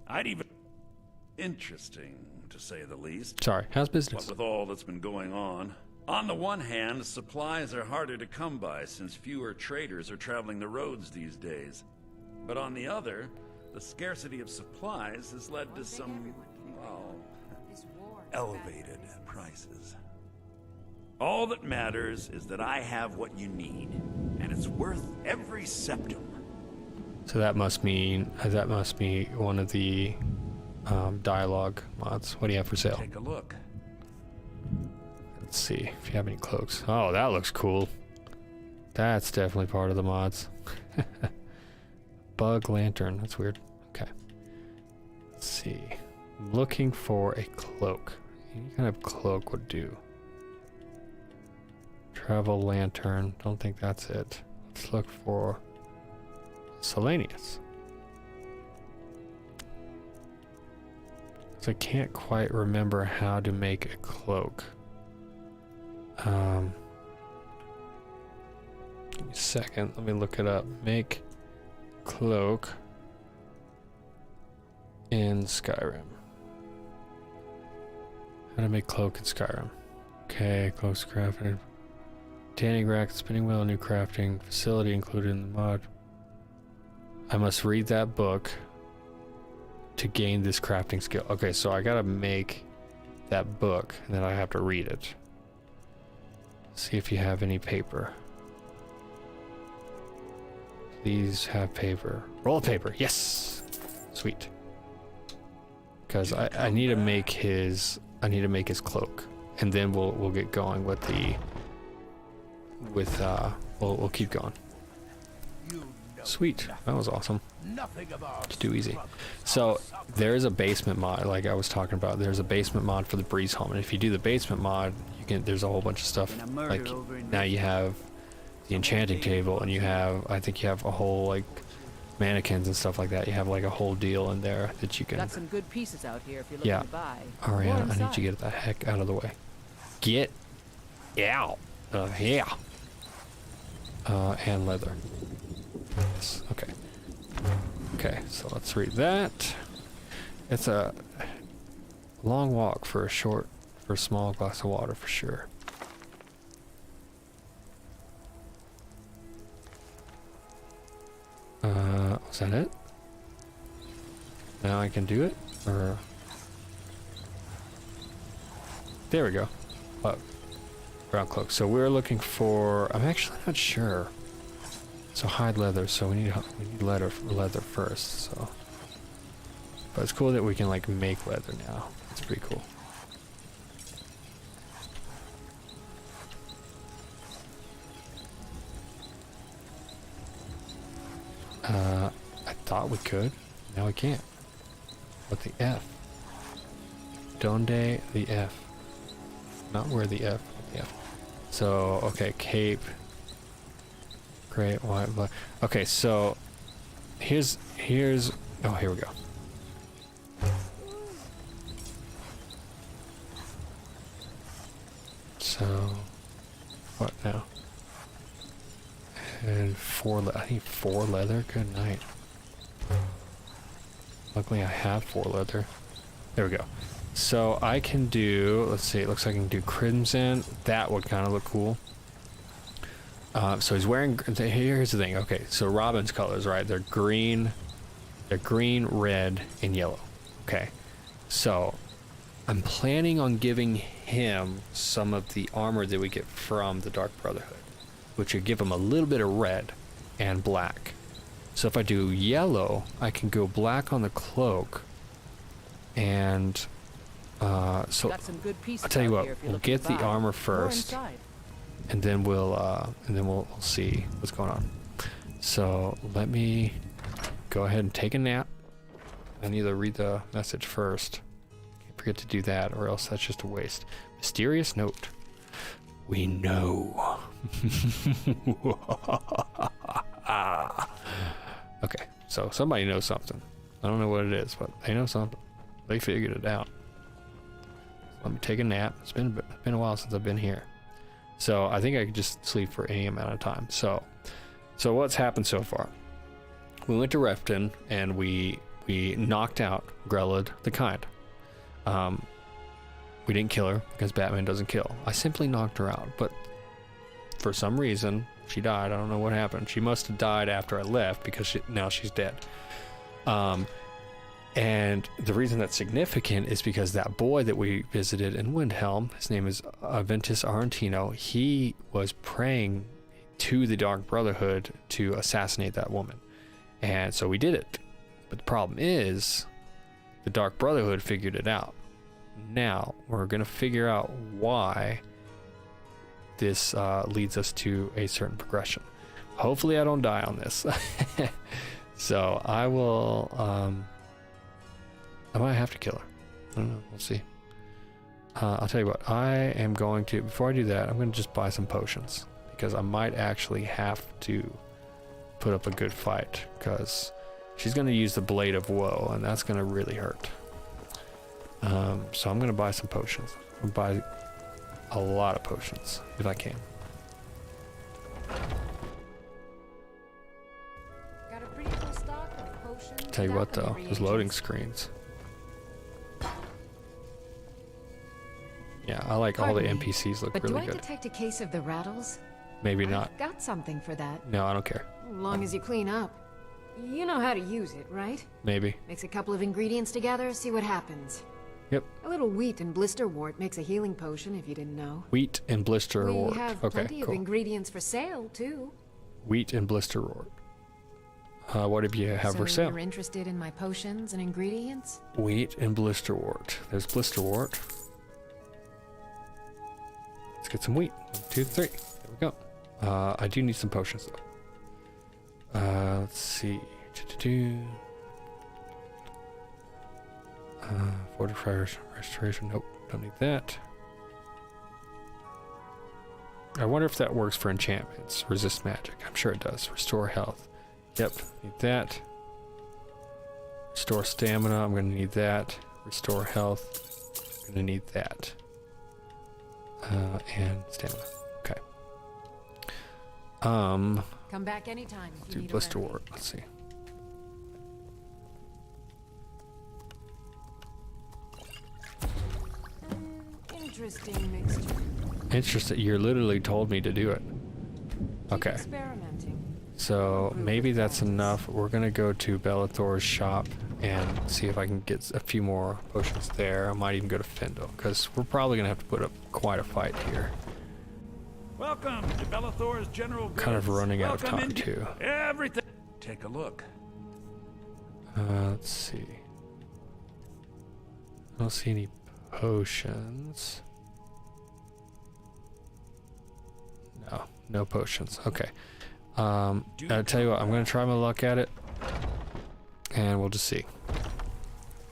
I'd even... Interesting, to say the least. Sorry, how's business? What with all that's been going on. On the one hand, supplies are harder to come by since fewer traders are traveling the roads these days. But on the other, the scarcity of supplies has led to some, well, elevated prices. All that matters is that I have what you need, and it's worth every septum. So that must mean, that must be one of the dialogue mods. What do you have for sale? Take a look. Let's see if you have any cloaks. Oh, that looks cool. That's definitely part of the mods. Bug lantern. That's weird. Okay. Let's see. I'm looking for a cloak. Any kind of cloak would do. Travel lantern. Don't think that's it. Let's look for Selenius. So I can't quite remember how to make a cloak. Give me a second. Let me look it up. Make cloak in Skyrim. How to make cloak in Skyrim. Okay, cloaks crafted. Tanning rack, spinning wheel, new crafting facility included in the mod. I must read that book to gain this crafting skill. Okay, so I gotta make that book and then I have to read it. See if you have any paper. Please have paper. Roll of paper. Yes. Sweet. Because I need to make his cloak, and then we'll get going with the we'll keep going. Sweet. That was awesome. It's too easy. So there is a basement mod, like I was talking about. There's a basement mod for the Breeze Home, and if you do the basement mod, there's a whole bunch of stuff. Like now you have the enchanting table, and you have, I think you have a whole like mannequins and stuff like that. You have like a whole deal in there that you can. Got some good pieces out here if you're looking to buy. Ariana, I need you to get the heck out of the way. Get out of here. And leather. Yes. Okay. Okay, so let's read that. It's a long walk for a small glass of water for sure. Was that it? Now I can do it? Or... There we go. Brown cloak. So we're looking for... I'm actually not sure. So hide leather, so we need leather first, so... But it's cool that we can like make leather now. It's pretty cool. I thought we could. Now we can't. What the F? Donde the F? Not where the F. The F. So okay, cape. Great white blood. Okay, so here's oh, here we go. So what now? And I think 4 leather. Good night. Luckily I have 4 leather. There we go. So I can do, let's see, it looks like I can do crimson. That would kind of look cool. So he's wearing, here's the thing. Okay, so Robin's colors, right? They're green, red, and yellow. Okay, so I'm planning on giving him some of the armor that we get from the Dark Brotherhood, which would give him a little bit of red and black. So if I do yellow, I can go black on the cloak, and so I'll tell you what, we'll get the armor first, and then we'll see what's going on. So let me go ahead and take a nap. I need to read the message first. Can't forget to do that, or else that's just a waste. Mysterious note. We know. Okay, so somebody knows something. I don't know what it is, but they know something. They figured it out. Let me take a nap. It's been a while since I've been here, so I think I could just sleep for any amount of time. So what's happened so far? We went to Refton and we knocked out Grelad the Kind. We didn't kill her because Batman doesn't kill. I simply knocked her out, but for some reason she died. I don't know what happened. She must have died after I left because now she's dead. And the reason that's significant is because that boy that we visited in Windhelm, his name is Aventus Arantino, he was praying to the Dark Brotherhood to assassinate that woman. And so we did it. But the problem is, the Dark Brotherhood figured it out. Now, we're going to figure out why this leads us to a certain progression. Hopefully I don't die on this. So I will... I might have to kill her. I don't know. We'll see. I'll tell you what. I am going to... Before I do that, I'm going to just buy some potions. Because I might actually have to put up a good fight. Because she's going to use the Blade of Woe. And that's going to really hurt. So I'm going to buy some potions. I'm going to buy a lot of potions. If I can. Got a pretty full stock of potions. Tell you what though. Those loading screens. Yeah, I like all the NPCs look really good. But do I detect a case of the rattles? Maybe not. I've got something for that. No, I don't care. As long as you clean up. You know how to use it, right? Maybe. Mix a couple of ingredients together, see what happens. Yep. A little wheat and blisterwort makes a healing potion, if you didn't know. Wheat and blisterwort. We have plenty of ingredients for sale, too. Wheat and blisterwort. What do you have for sale? So you're interested in my potions and ingredients? Wheat and blisterwort. There's blisterwort. Let's get some wheat. 1, 2, 3. There we go. I do need some potions though. Let's see. Fortify restoration. Nope, don't need that. I wonder if that works for enchantments. Resist magic. I'm sure it does. Restore health. Yep, need that. Restore stamina. I'm gonna need that. Restore health. I'm gonna need that. And stamina. Okay. Come back anytime if you need blister wart. Let's see. Interesting mixture. Interesting. You literally told me to do it. Okay. Experimenting. So maybe that's enough. We're gonna go to Bellathor's shop and see if I can get a few more potions there. I might even go to Findle because we're probably gonna have to put up quite a fight here. Welcome to Bellathor's General Goods. Kind of running out of time too. Everything. Take a look. Let's see. I don't see any potions. No, no potions. Okay. I'll tell you what, I'm gonna try my luck at it and we'll just see.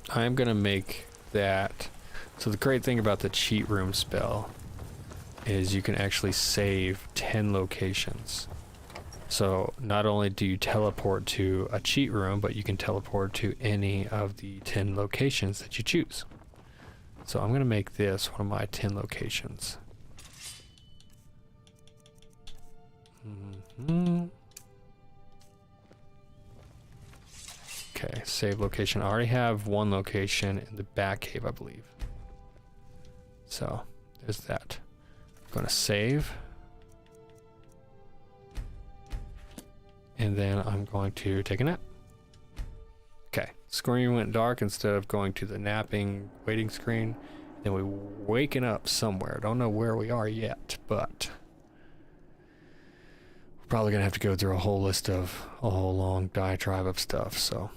I'm gonna make that. So the great thing about the cheat room spell is you can actually save 10 locations. So not only do you teleport to a cheat room, but you can teleport to any of the 10 locations that you choose. So I'm going to make this one of my 10 locations. Okay, save location. I already have one location in the back cave, I believe. So there's that. I'm going to save. And then I'm going to take a nap. Okay, screen went dark instead of going to the napping waiting screen. Then we're waking up somewhere. Don't know where we are yet, but we're probably gonna have to go through a whole long diatribe of stuff, so.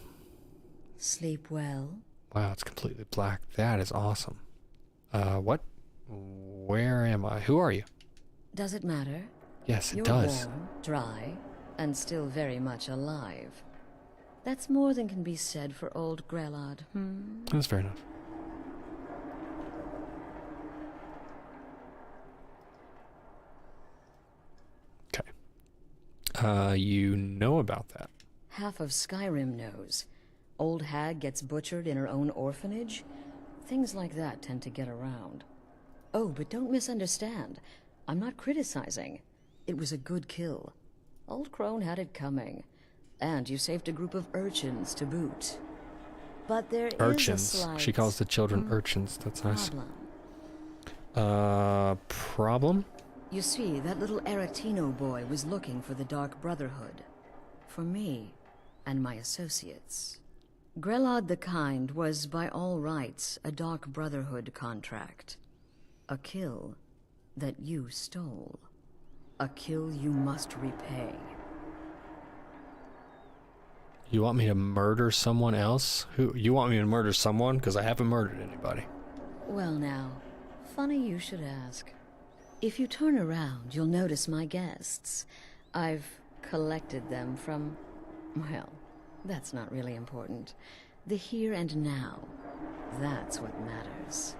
Sleep well. Wow, it's completely black. That is awesome. What? Where am I? Who are you? Does it matter? Yes, it You're does. Warm, dry, and still very much alive. That's more than can be said for old Grelod. That's fair enough. Okay. You know about that. Half of Skyrim knows. Old hag gets butchered in her own orphanage. Things like that tend to get around. Oh, but don't misunderstand. I'm not criticizing. It was a good kill. Old Crone had it coming. And you saved a group of urchins to boot. But there urchins. is a slight... She calls the children urchins. That's nice. Problem. Problem? You see, that little Aretino boy was looking for the Dark Brotherhood. For me and my associates. Grelod the Kind was, by all rights, a Dark Brotherhood contract. A kill that you stole. A kill you must repay. You want me to murder someone else? Who? You want me to murder someone? Because I haven't murdered anybody. Well now, funny you should ask. If you turn around, you'll notice my guests. I've collected them from... well, that's not really important. The here and now. That's what matters.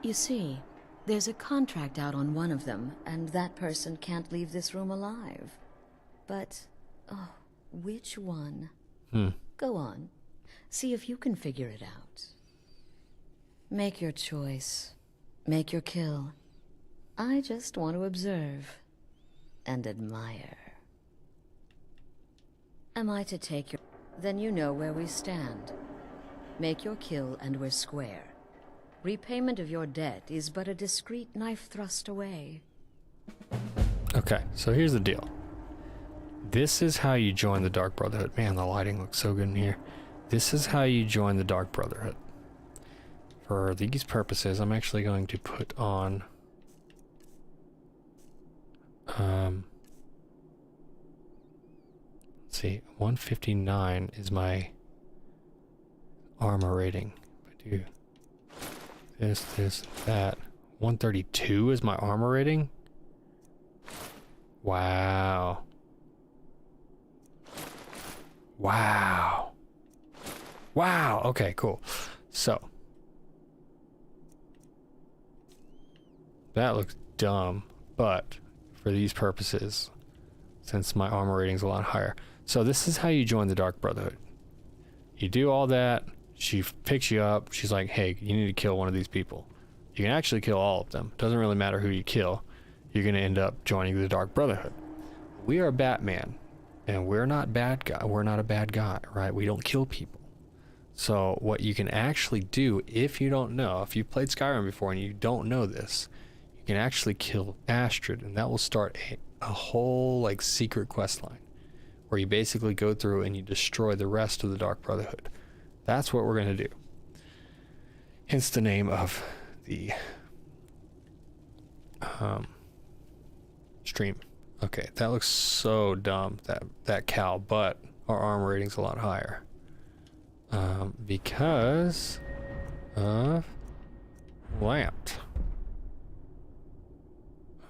You see, there's a contract out on one of them, and that person can't leave this room alive. But, oh, which one? Go on. See if you can figure it out. Make your choice. Make your kill. I just want to observe and admire. Am I to take your... Then you know where we stand. Make your kill and we're square. Repayment of your debt is but a discreet knife thrust away. Okay, so here's the deal. This is how you join the Dark Brotherhood. Man, the lighting looks so good in here. This is how you join the Dark Brotherhood. For these purposes, I'm actually going to put on... let's see, 159 is my armor rating. If I do this, that. 132 is my armor rating? Wow. Wow. Wow. Okay, cool. So. That looks dumb, but for these purposes, since my armor rating is a lot higher. So this is how you join the Dark Brotherhood. You do all that. She picks you up. She's like, hey, you need to kill one of these people. You can actually kill all of them. Doesn't really matter who you kill. You're going to end up joining the Dark Brotherhood. We are Batman, and we're not bad guy. We're not a bad guy, right? We don't kill people. So what you can actually do, if you don't know, if you've played Skyrim before and you don't know this, you can actually kill Astrid, and that will start a whole like secret quest line where you basically go through and you destroy the rest of the Dark Brotherhood. That's what we're going to do. Hence the name of the stream. Okay, that looks so dumb, that cow, but our armor rating's a lot higher. Because of lamped.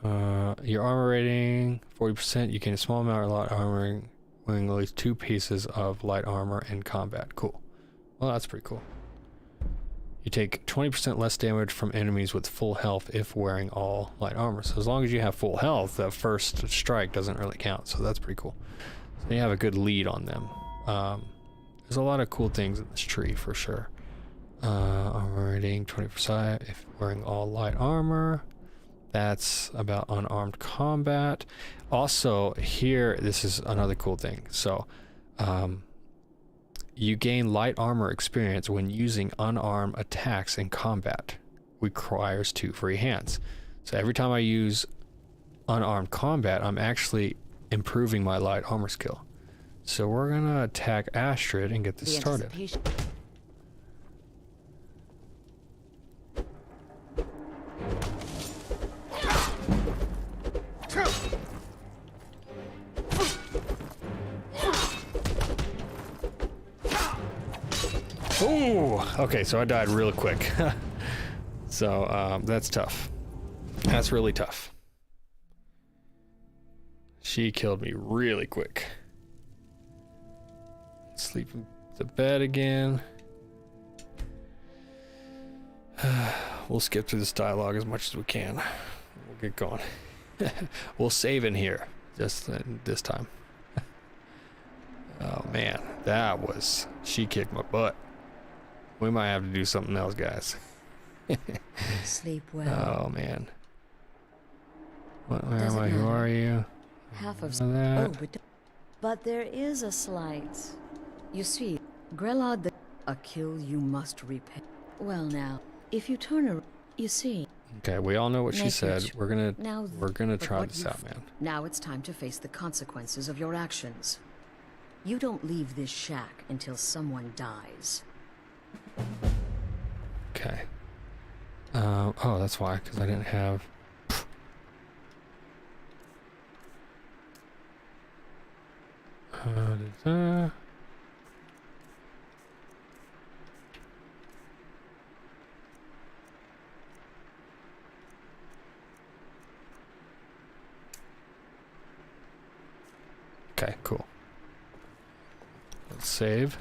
Your armor rating 40%. You gain a small amount of light armor, winning at least 2 pieces of light armor in combat. Cool. Well, that's pretty cool. You take 20% less damage from enemies with full health if wearing all light armor. So as long as you have full health, that first strike doesn't really count. So that's pretty cool. So you have a good lead on them. There's a lot of cool things in this tree for sure. Armor rating 20% if wearing all light armor. That's about unarmed combat. Also here, this is another cool thing. So you gain light armor experience when using unarmed attacks in combat. Requires 2 free hands. So every time I use unarmed combat, I'm actually improving my light armor skill. So we're gonna attack Astrid and get this started. Ooh, okay, so I died real quick. So that's tough. That's really tough. She killed me really quick. Sleep in the bed again. We'll skip through this dialogue as much as we can. We'll get going. We'll save in here just this time. Oh man, that was... She kicked my butt. We might have to do something else, guys. Sleep well. Oh man. Where am I? Who are you? Half of that. Oh, but there is a slight. You see, Grelod, a kill you must repay. Well now, if you turn around, you see. Okay, we all know what she said. We're gonna try this out, man. Now it's time to face the consequences of your actions. You don't leave this shack until someone dies. Okay. Oh, that's why, because I didn't have... Okay, cool. Let's save.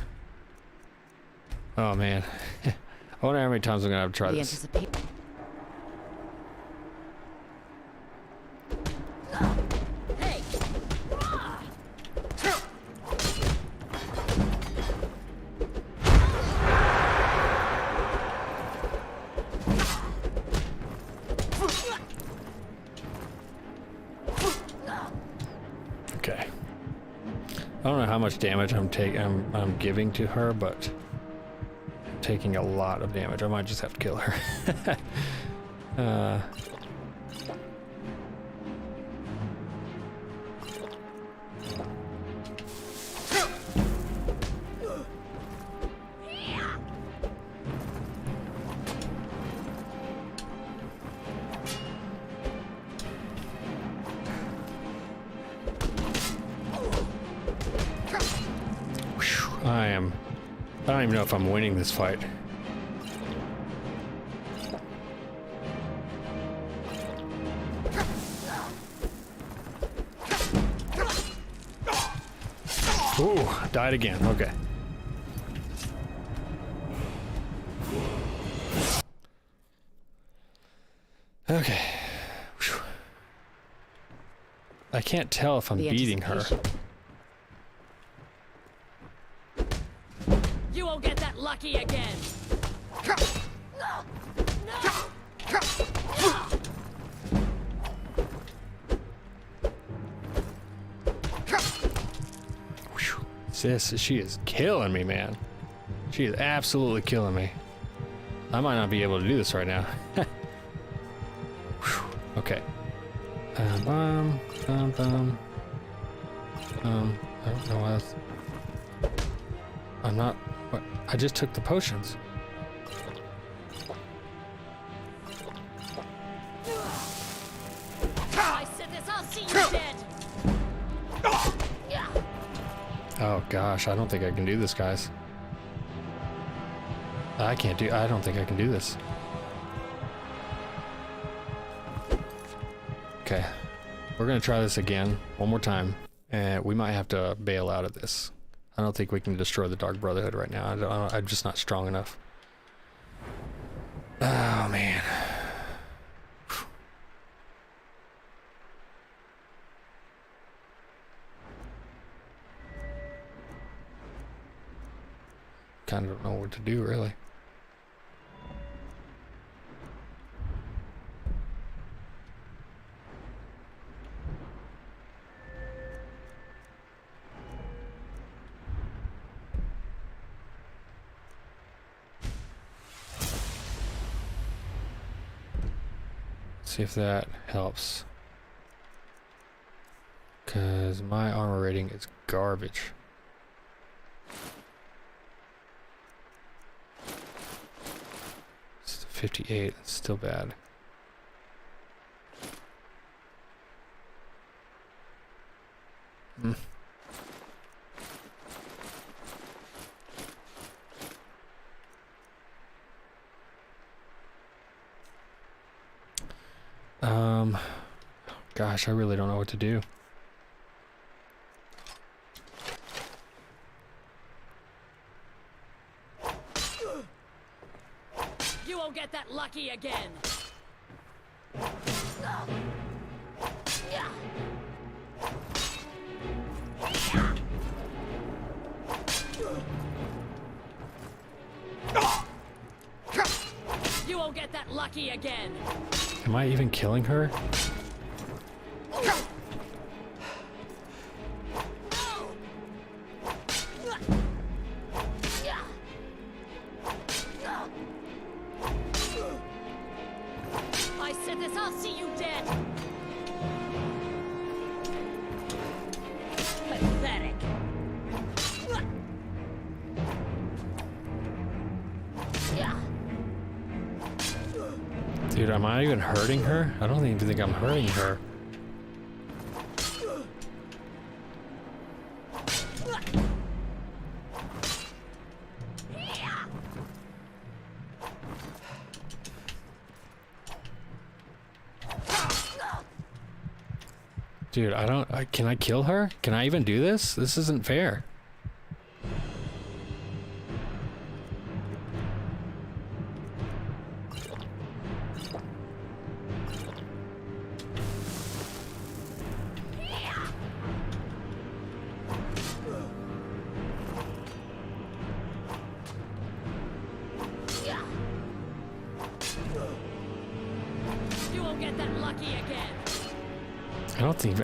Oh man. I wonder how many times I'm gonna have to try this. Okay. I don't know how much damage I'm giving to her, but I'm taking a lot of damage. I might just have to kill her. I don't even know if I'm winning this fight. Ooh, died again. Okay. Okay. Whew. I can't tell if I'm beating her. You won't get that lucky again. Sis, she is killing me, man. She is absolutely killing me. I might not be able to do this right now. Okay. I don't know why that's... I'm not... What? I just took the potions. I said this, I'll see you dead. Oh gosh, I don't think I can do this, guys. I don't think I can do this. Okay. We're gonna try this again, one more time, and we might have to bail out of this. I don't think we can destroy the Dark Brotherhood right now. I'm just not strong enough. Oh, man. Kind of don't know what to do, really. See if that helps. Because my armor rating is garbage. It's 58, it's still bad. Hmm. Gosh, I really don't know what to do. You won't get that lucky again. You won't get that lucky again. Am I even killing her? I said this, I'll see you dead. Pathetic. Dude, am I even hurting her? I don't even think I'm hurting her. Dude, can I kill her? Can I even do this? This isn't fair. You won't get that lucky again.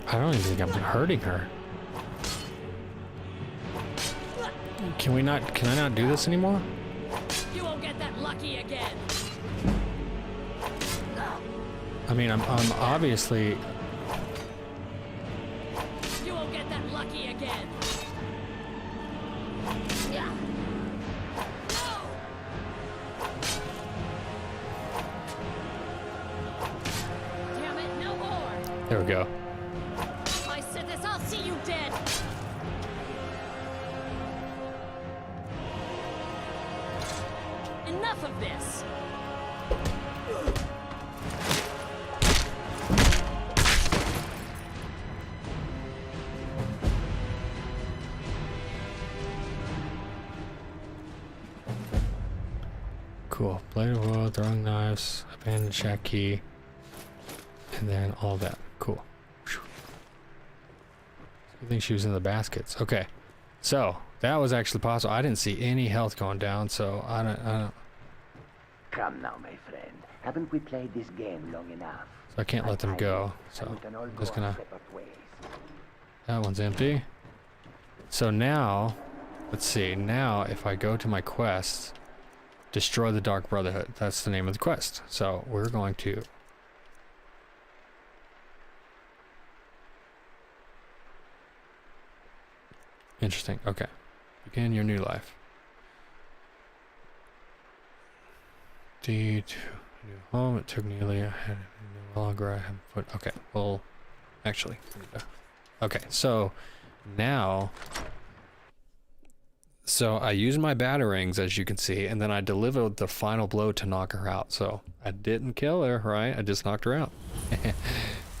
I don't even think I'm hurting her. Can I not do this anymore? You won't get that lucky again. I mean, I'm obviously... You won't get that lucky again. Damn it, no more. There we go. I said this, I'll see you dead. Enough of this. Cool. Blade of wood, throwing knives, abandoned shack key, and then all that. Cool. I think she was in the baskets. Okay. So, that was actually possible. I didn't see any health going down, so I don't... Come now, my friend. Haven't we played this game long enough? So I can't let them go. So, I'm just gonna... That one's empty. So now, let's see. Now, if I go to my quest, destroy the Dark Brotherhood. That's the name of the quest. So, we're going to... Interesting. Okay. Begin your new life. D to new home. It took nearly a head no longer I have put. Okay. Well, actually. Okay. So now. So I used my batarangs, as you can see, and then I delivered the final blow to knock her out. So I didn't kill her, right? I just knocked her out.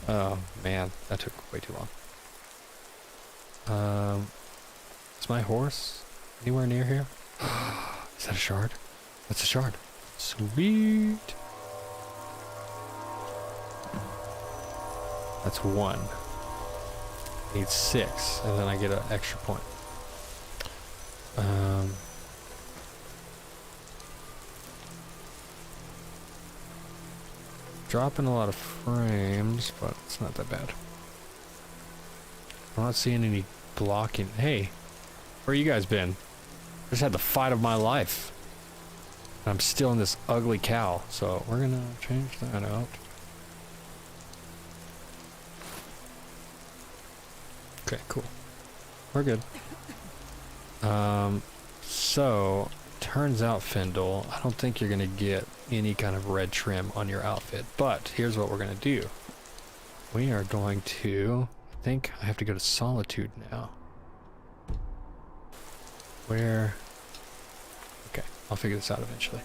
Oh man, that took way too long. Is my horse anywhere near here? Is that a shard? That's a shard. Sweet. That's 1. Need 6, and then I get an extra point. Dropping a lot of frames, but it's not that bad. I'm not seeing any blocking. Hey, where you guys been? Just had the fight of my life. And I'm still in this ugly cow, so we're gonna change that out. Okay, cool. We're good. So turns out, Findle, I don't think you're gonna get any kind of red trim on your outfit, but here's what we're gonna do. We are going to, I think I have to go to Solitude now. Where? Okay, I'll figure this out eventually.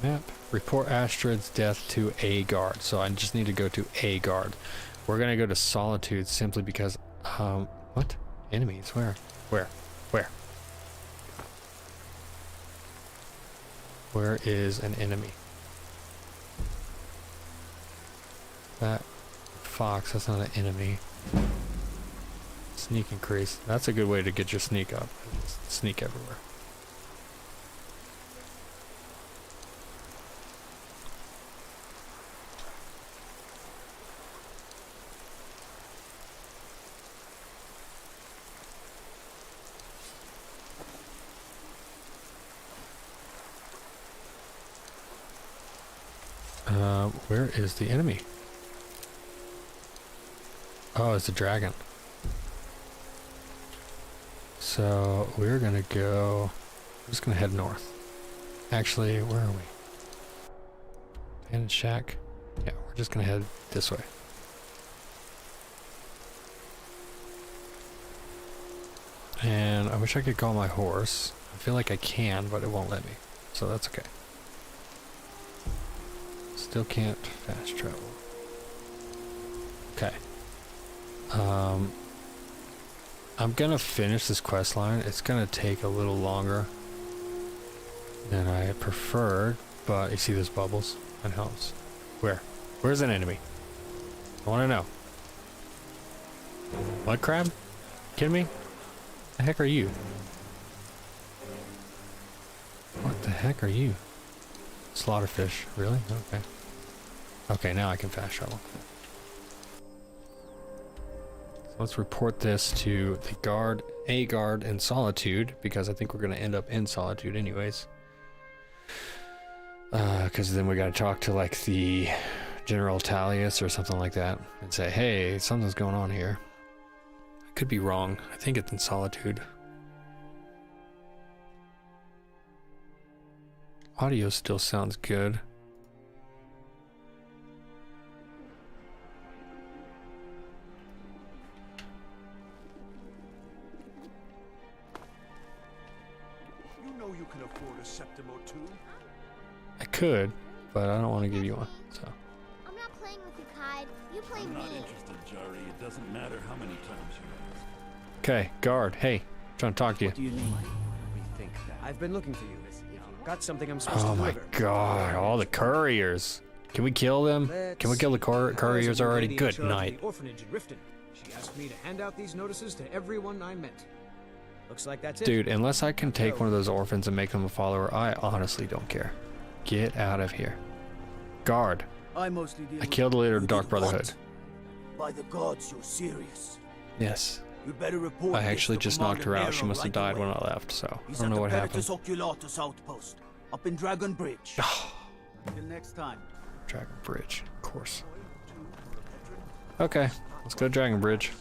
Map. Report Astrid's death to a guard. So I just need to go to a guard. We're gonna go to Solitude simply because, what? Enemies? Where? Where? Where? Where is an enemy? That fox, that's not an enemy. Sneak increase. That's a good way to get your sneak up. Just sneak everywhere. Where is the enemy? Oh, it's a dragon. So we're gonna go. I'm just gonna head north. Actually, where are we? Abandoned shack. Yeah, we're just gonna head this way. And I wish I could call my horse. I feel like I can, but it won't let me. So that's okay. Still can't fast travel. Okay. I'm gonna finish this quest line. It's gonna take a little longer than I preferred, but you see those bubbles? That helps. Where? Where's an enemy? I wanna know. Mud crab? Kidding me? The heck are you? What the heck are you? Slaughterfish. Really? Okay. Okay, now I can fast travel. So let's report this to the guard, a guard in Solitude, because I think we're going to end up in Solitude anyways. Because then we got to talk to like the General Talius or something like that and say, hey, something's going on here. I could be wrong. I think it's in Solitude. Audio still sounds good. You know you can afford a septim or two. I could, but I don't want to give you one, so. I'm not playing with you, Kide. You play I'm me. not interested, Jari. It doesn't matter how many times you ask. Okay, guard. Hey, trying to talk to you. What do you need? Rethink that. I've been looking for you. Got something I'm supposed to Oh my deliver. god, all the couriers. Can we kill them? Can we kill the couriers already? Good night. The orphanage in Riften. She asked me to hand out these notices to everyone I met. Looks like that's it. Dude, unless I can take one of those orphans and make them a follower, I honestly don't care. Get out of here. Guard. I mostly deal I killed the leader of Dark Brotherhood. By the gods, you're serious. Yes. You'd better report I this actually to just knocked her Commander out. She Nero must have right died when away. I left, so I He's don't at know the what happened. Peritus Oculatus outpost, up in Dragon Bridge. Until next time. Dragon Bridge, of course. Okay, let's go to Dragon Bridge.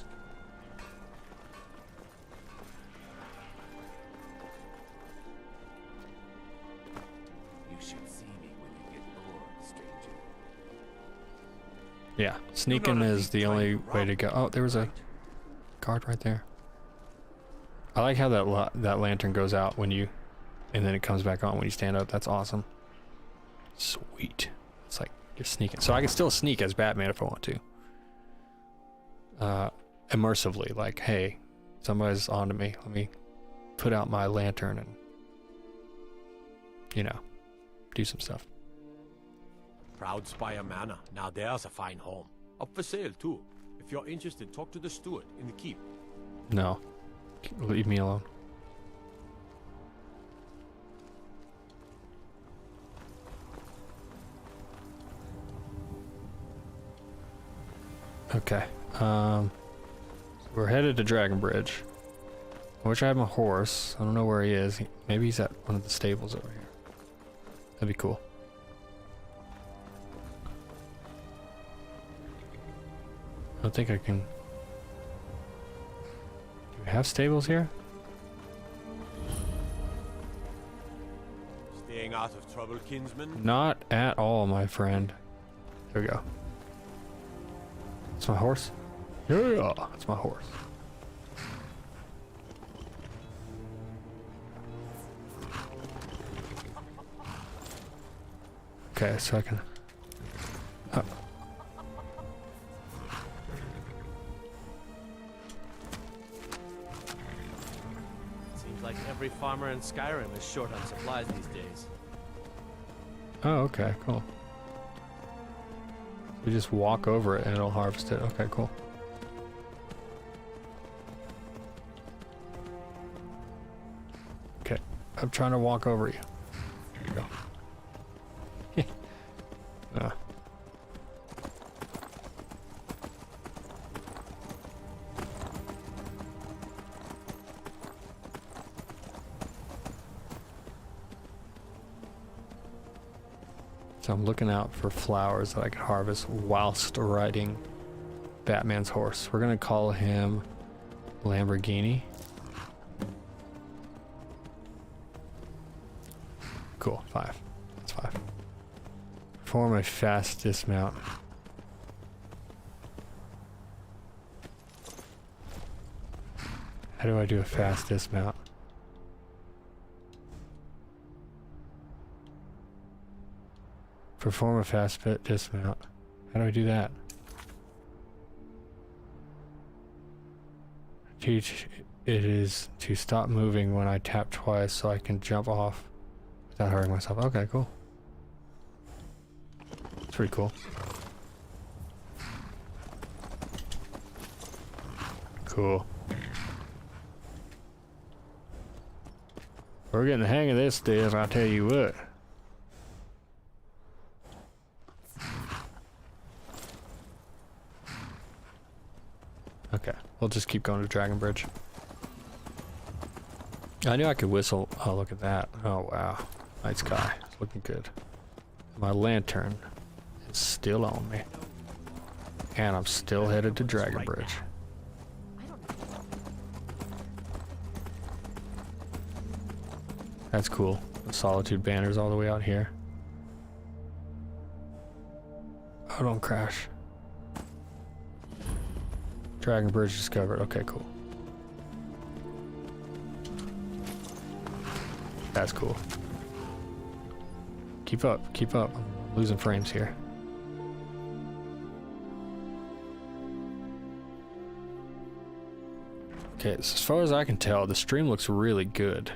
You should see me when you get bored, stranger. Yeah, sneaking is the only way to go. Oh, there was a guard right there. I like how that lantern goes out when you, and then it comes back on when you stand up. That's awesome. Sweet. It's like you're sneaking. So I can still sneak as Batman if I want to. Immersively, like, hey, somebody's onto me. Let me put out my lantern and, you know, do some stuff. Proud Spire Manor. Now there's a fine home. Up for sale, too. If you're interested, talk to the steward in the keep. No. Leave me alone. Okay. We're headed to Dragon Bridge. I wish I had my horse. I don't know where he is. Maybe he's at one of the stables over here. That'd be cool. I don't think I can... Do we have stables here? Staying out of trouble, kinsman? Not at all, my friend. There we go. That's my horse? Yeah, that's my horse. Okay, so I can... Seems like every farmer in Skyrim is short on supplies these days. Oh, okay, cool. We just walk over it and it'll harvest it. Okay, cool. Okay, I'm trying to walk over you. There you go. So I'm looking out for flowers that I could harvest whilst riding Batman's horse. We're gonna call him Lamborghini. Cool, 5. That's 5. Perform a fast dismount. How do I do a fast dismount? Perform a fast dismount. How do I do that? Teach it is to stop moving when I tap twice so I can jump off without hurting myself. Okay, cool. It's pretty cool. Cool. We're getting the hang of this stuff, I'll tell you what. Okay, we'll just keep going to Dragon Bridge. I knew I could whistle. Oh, look at that. Oh, wow. Night sky. It's looking good. My lantern is still on me. And I'm still headed to Dragon Bridge. That's cool. The Solitude banner's all the way out here. Oh, don't crash. Dragon Bridge discovered. Okay, cool. That's cool. Keep up, keep up. I'm losing frames here. Okay, so as far as I can tell, the stream looks really good.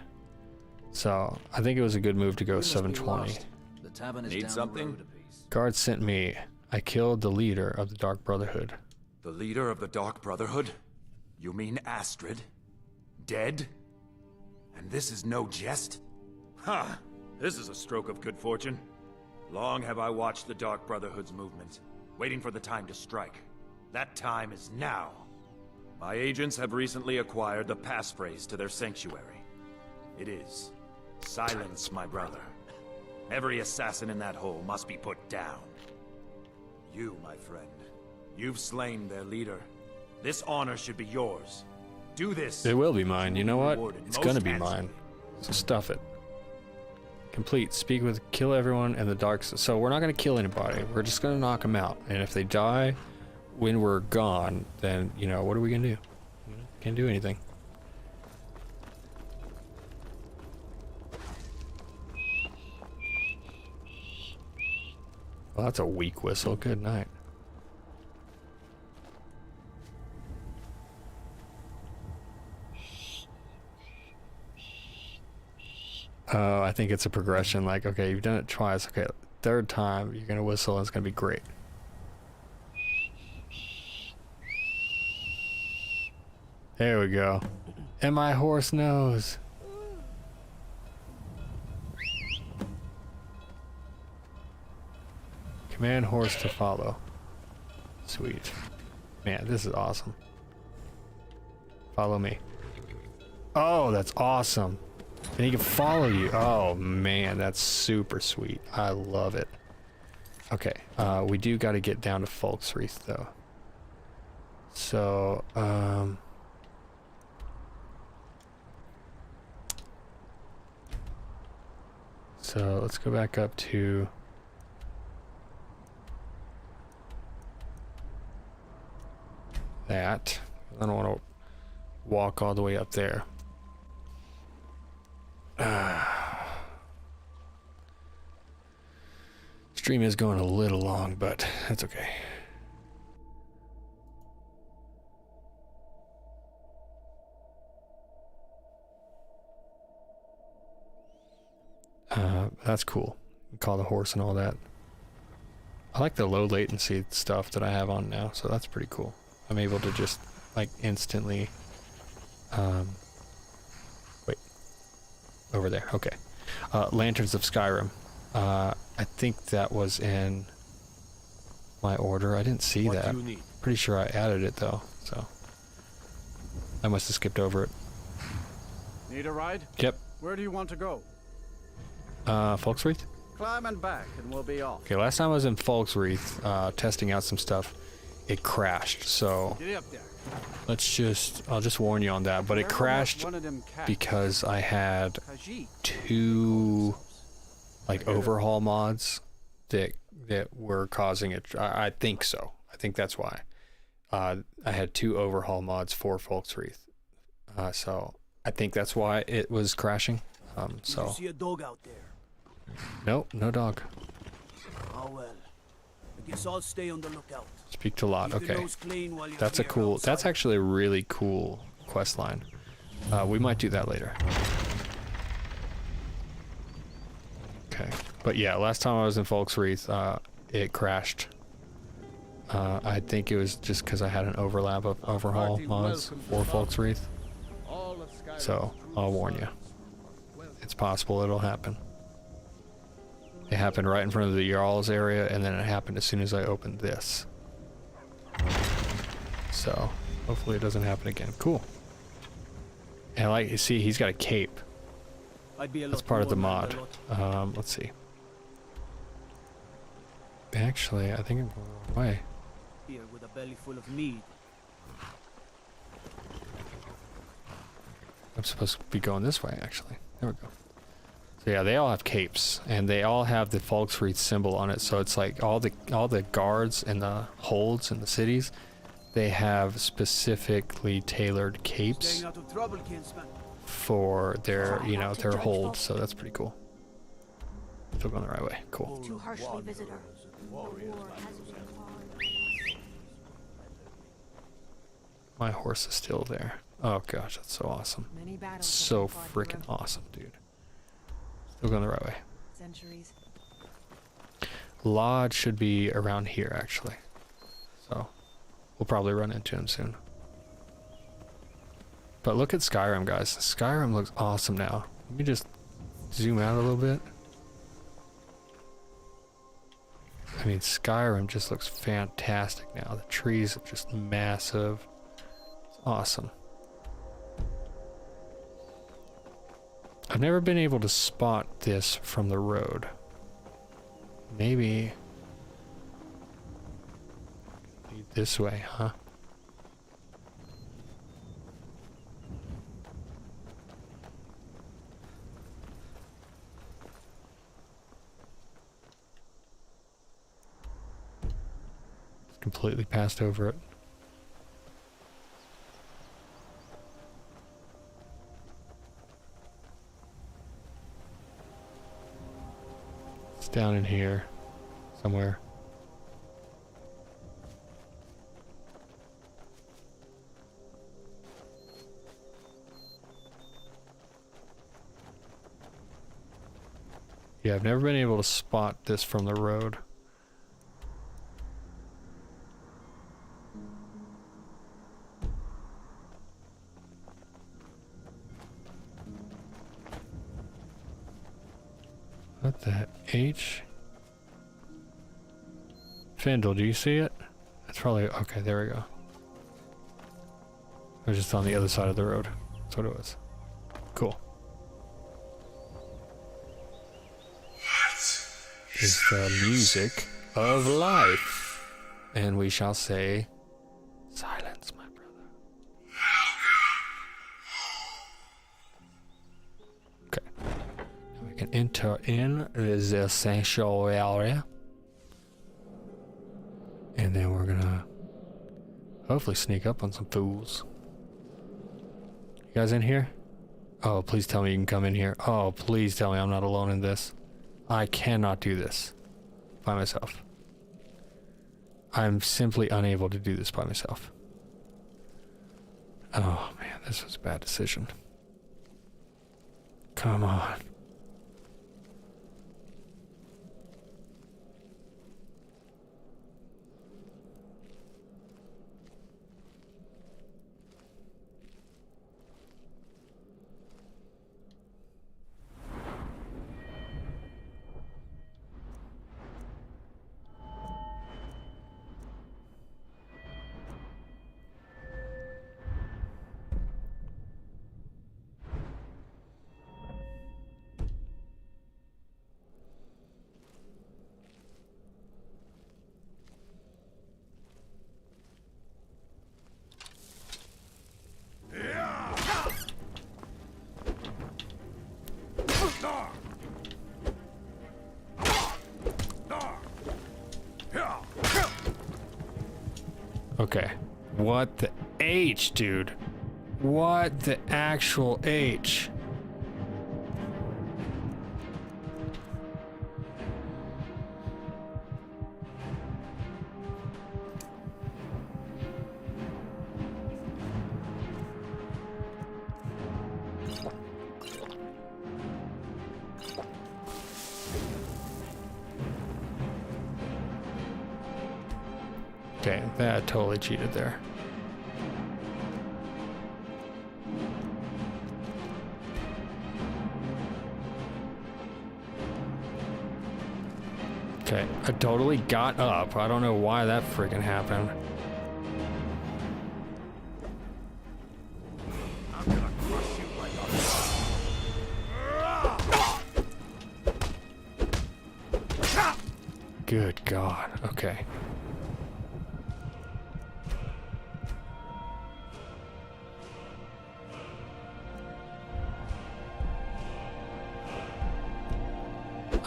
So I think it was a good move to go 720. The tavern is Need down something? the road a piece. Guard sent me. I killed the leader of the Dark Brotherhood. The leader of the Dark Brotherhood? You mean Astrid? Dead? And this is no jest? Huh. This is a stroke of good fortune. Long have I watched the Dark Brotherhood's movement, waiting for the time to strike. That time is now. My agents have recently acquired the passphrase to their sanctuary. It is, silence my brother. Every assassin in that hole must be put down. You, my friend, you've slain their leader. This honor should be yours. Do this. It will be mine. You know what? It's gonna be mine. So stuff it. Complete. Speak with kill everyone in the dark. So we're not gonna kill anybody. We're just gonna knock them out. And if they die when we're gone, then, you know, what are we gonna do? Can't do anything. Well, that's a weak whistle. Good night. I think it's a progression. Like, okay, you've done it twice. Okay, third time you're gonna whistle and it's gonna be great. There we go. And my horse knows. Command horse to follow. Sweet. Man, this is awesome. Follow me. Oh, that's awesome. And he can follow you. Oh man, that's super sweet. I love it. Okay, we do got to get down to Folksreath though. So, so let's go back up to that. I don't want to walk all the way up there. Stream is going a little long, but that's okay. That's cool. Call the horse and all that. I like the low latency stuff that I have on now, so that's pretty cool. I'm able to just like instantly wait, over there. Okay. Lanterns of Skyrim. I think that was in my order. I didn't see that. Pretty sure I added it though, so I must have skipped over it. Need a ride? Yep. Where do you want to go? Folksreath? Climb and back and we'll be off. Okay, last time I was in Folksreath, testing out some stuff, it crashed, so I'll just warn you on that, but it crashed because I had 2 like overhaul mods that were causing it. I think so. I think that's why. I had 2 overhaul mods for Folksreath. So I think that's why it was crashing. So You see a dog out there? Nope, no dog. Oh well. I guess I'll stay on the lookout. Speak to Lot. Keep the Okay. nose clean while you're That's a here cool. outside. That's actually a really cool quest line. We might do that later. Okay. But yeah, last time I was in Folksreath, it crashed. I think it was just because I had an overlap of overhaul mods for Folksreath. So I'll warn you. It's possible it'll happen. It happened right in front of the Jarl's area, and then it happened as soon as I opened this. So hopefully it doesn't happen again. Cool. And like you see, he's got a cape. That's part of the mod. Let's see. Actually, I think I'm going the wrong way. Here with a belly full of mead. I'm supposed to be going this way, actually. There we go. So yeah, they all have capes, and they all have the Folksreath symbol on it. So it's like all the guards and the holds in the cities, they have specifically tailored capes Staying out of trouble, kinsman. for their, you know, their holds. So that's pretty cool. Still going the right way. Cool. Too harshly, visitor. My horse is still there. Oh gosh, that's so awesome. So freaking awesome, dude. Still going the right way. Centuries. Lodge should be around here, actually. So we'll probably run into him soon. But look at Skyrim, guys. Skyrim looks awesome now. Let me just zoom out a little bit. I mean, Skyrim just looks fantastic now. The trees are just massive. It's awesome. I've never been able to spot this from the road. Maybe lead this way, huh? Completely passed over it. It's down in here somewhere. Yeah, I've never been able to spot this from the road. What the H? Findle, do you see it? It's probably, okay, there we go. It was just on the other side of the road. That's what it was. Cool. Is the music of life. And we shall say, silence, my brother. Okay. Now we can enter in the sanctuary. And then we're gonna hopefully sneak up on some fools. You guys in here? Oh, please tell me you can come in here. Oh, please tell me I'm not alone in this. I cannot do this by myself. I'm simply unable to do this by myself. Oh man, this was a bad decision. Come on. Okay. What the H, dude? What the actual H? Okay, that totally cheated there. Okay, I totally got up. I don't know why that freaking happened. I'm gonna crush you like a... Good God. Okay.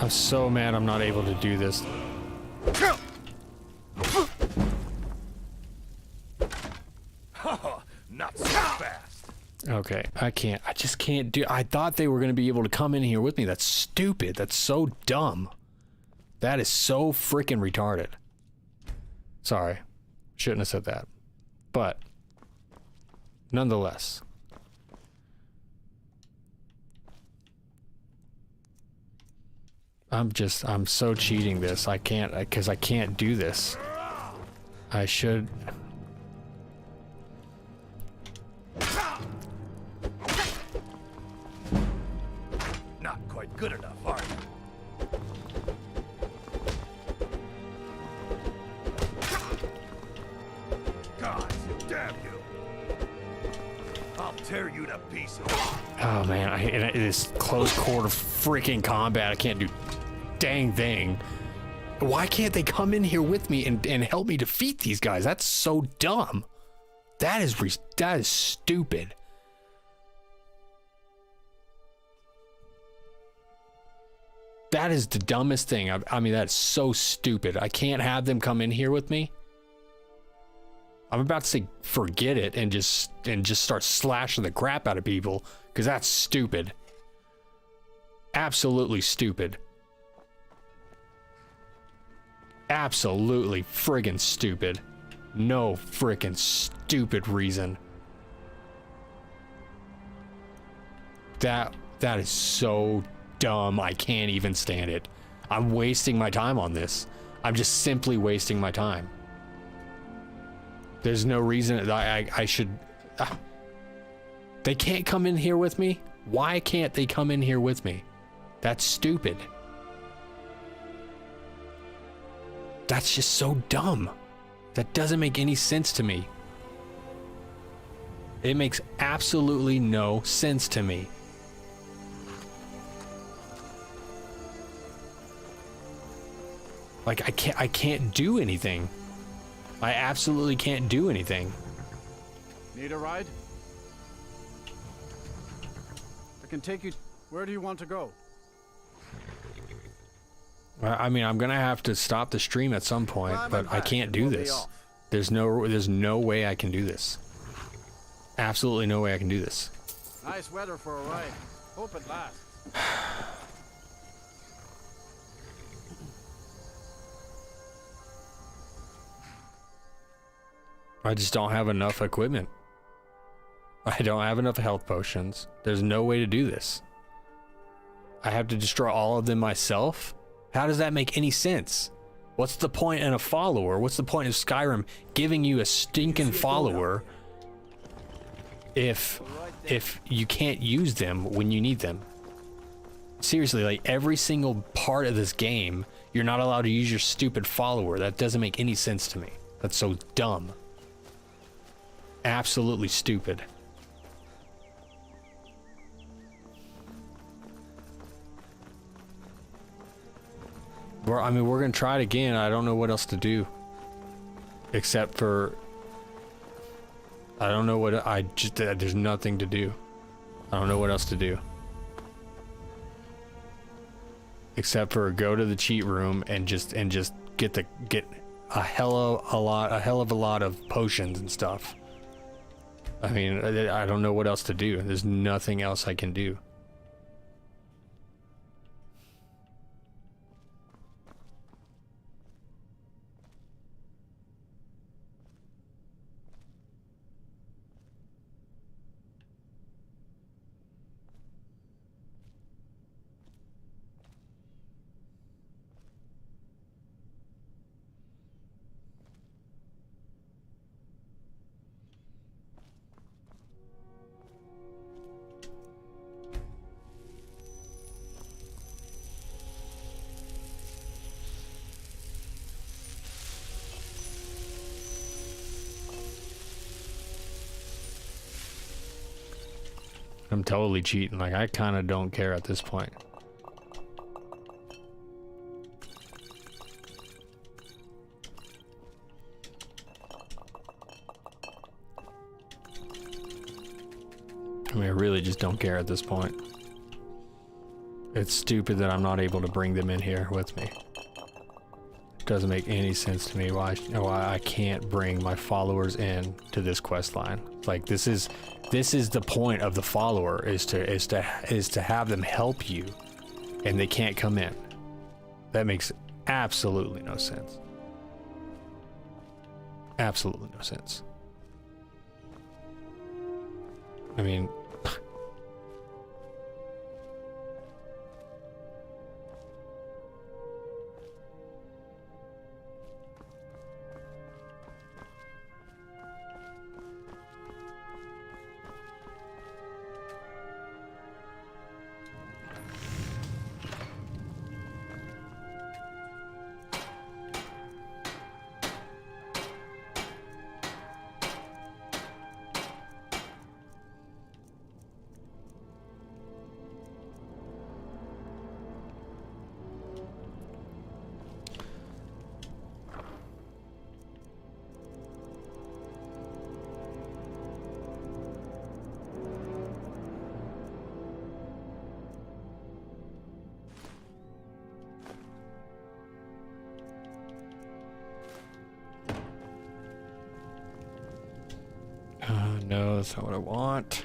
I'm so mad I'm not able to do this. Not so fast. Okay, I just can't do. I thought they were going to be able to come in here with me. That's stupid. That's so dumb. That is so freaking retarded. Sorry. Shouldn't have said that. But nonetheless. I'm so cheating this. I can't, because I can't do this. I should. Not quite good enough, are you? God damn you. I'll tear you to pieces. Oh man, it is close quarter freaking combat. I can't do dang thing. Why can't they come in here with me and help me defeat these guys? That's so dumb. That is stupid. That is the dumbest thing. I mean, that's so stupid. I can't have them come in here with me. I'm about to say forget it and just start slashing the crap out of people, because that's stupid. Absolutely stupid. Absolutely friggin' stupid. No friggin' stupid reason. That is so dumb. I can't even stand it. I'm wasting my time on this. I'm just simply wasting my time. There's no reason that I should... They can't come in here with me? Why can't they come in here with me? That's stupid. That's just so dumb. That doesn't make any sense to me. It makes absolutely no sense to me. Like, I can't do anything. I absolutely can't do anything. Need a ride? I can take you. Where do you want to go? I mean, I'm gonna have to stop the stream at some point, but I can't do this. There's no way I can do this. Absolutely no way I can do this. Nice weather for a ride. Hope it lasts. I just don't have enough equipment. I don't have enough health potions. There's no way to do this. I have to destroy all of them myself? How does that make any sense? What's the point in a follower? What's the point of Skyrim giving you a stinking follower if you can't use them when you need them? Seriously, like every single part of this game, you're not allowed to use your stupid follower. That doesn't make any sense to me. That's so dumb. Absolutely stupid. I mean, we're gonna try it again. I don't know what else to do. Except for... I don't know what... there's nothing to do. I don't know what else to do. Except for go to the cheat room and just get a hell of a lot of potions and stuff. I mean, I don't know what else to do. There's nothing else I can do. I'm totally cheating. Like, I kind of don't care at this point. I mean, I really just don't care at this point. It's stupid that I'm not able to bring them in here with me. It doesn't make any sense to me why I can't bring my followers in to this quest line. Like, this is the point of the follower, is to have them help you, and they can't come in. That makes absolutely no sense. Absolutely no sense. I mean, no, that's not what I want.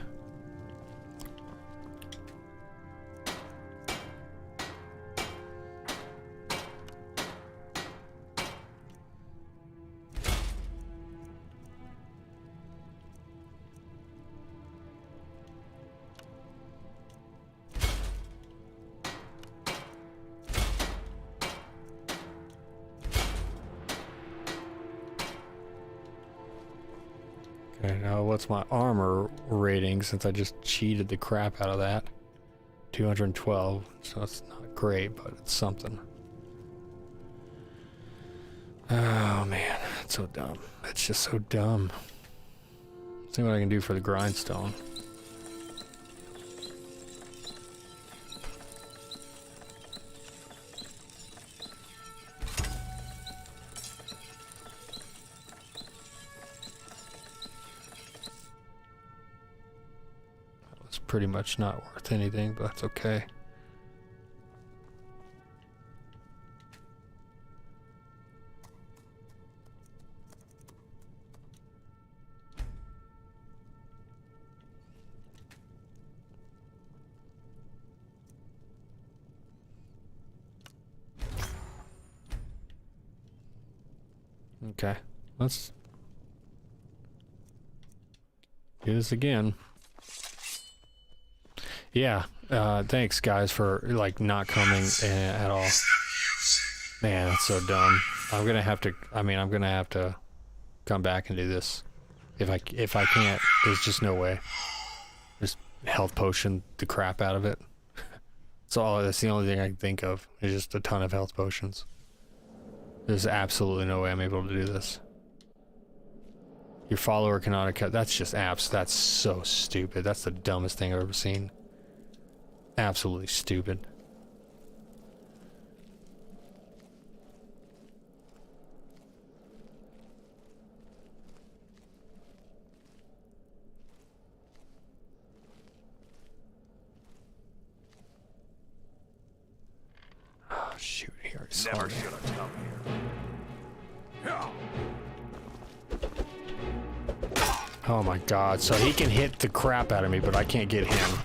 Okay, now what's my armor rating since I just cheated the crap out of that? 212, so it's not great, but it's something. Oh man, it's so dumb. It's just so dumb. Let's see what I can do for the grindstone. It's pretty much not worth anything, but that's okay. Okay, let's do this again. Yeah, thanks guys for like not coming at all. Man, that's so dumb. I'm gonna have to come back and do this. If I can't, there's just no way. Just health potion the crap out of it. That's the only thing I can think of. Is just a ton of health potions. There's absolutely no way I'm able to do this. Your follower cannot account. That's just apps. That's so stupid. That's the dumbest thing I've ever seen. Absolutely stupid. Oh shoot, here. Never should have come here. Oh my god, so he can hit the crap out of me, but I can't get him.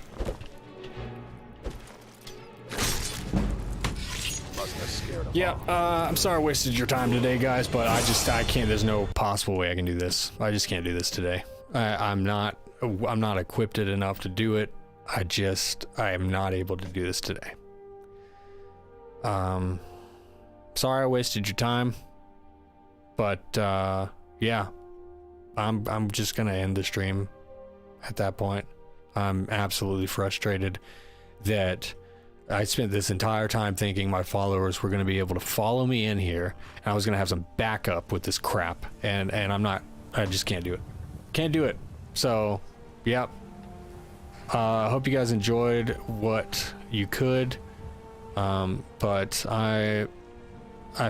Yeah, I'm sorry I wasted your time today, guys, but I can't, there's no possible way I can do this. I just can't do this today. I'm not equipped enough to do it. I am not able to do this today. Sorry I wasted your time, but, yeah. I'm just gonna end the stream at that point. I'm absolutely frustrated that I spent this entire time thinking my followers were gonna be able to follow me in here and I was gonna have some backup with this crap, and I just can't do it. Can't do it. So, yep. I hope you guys enjoyed what you could, but I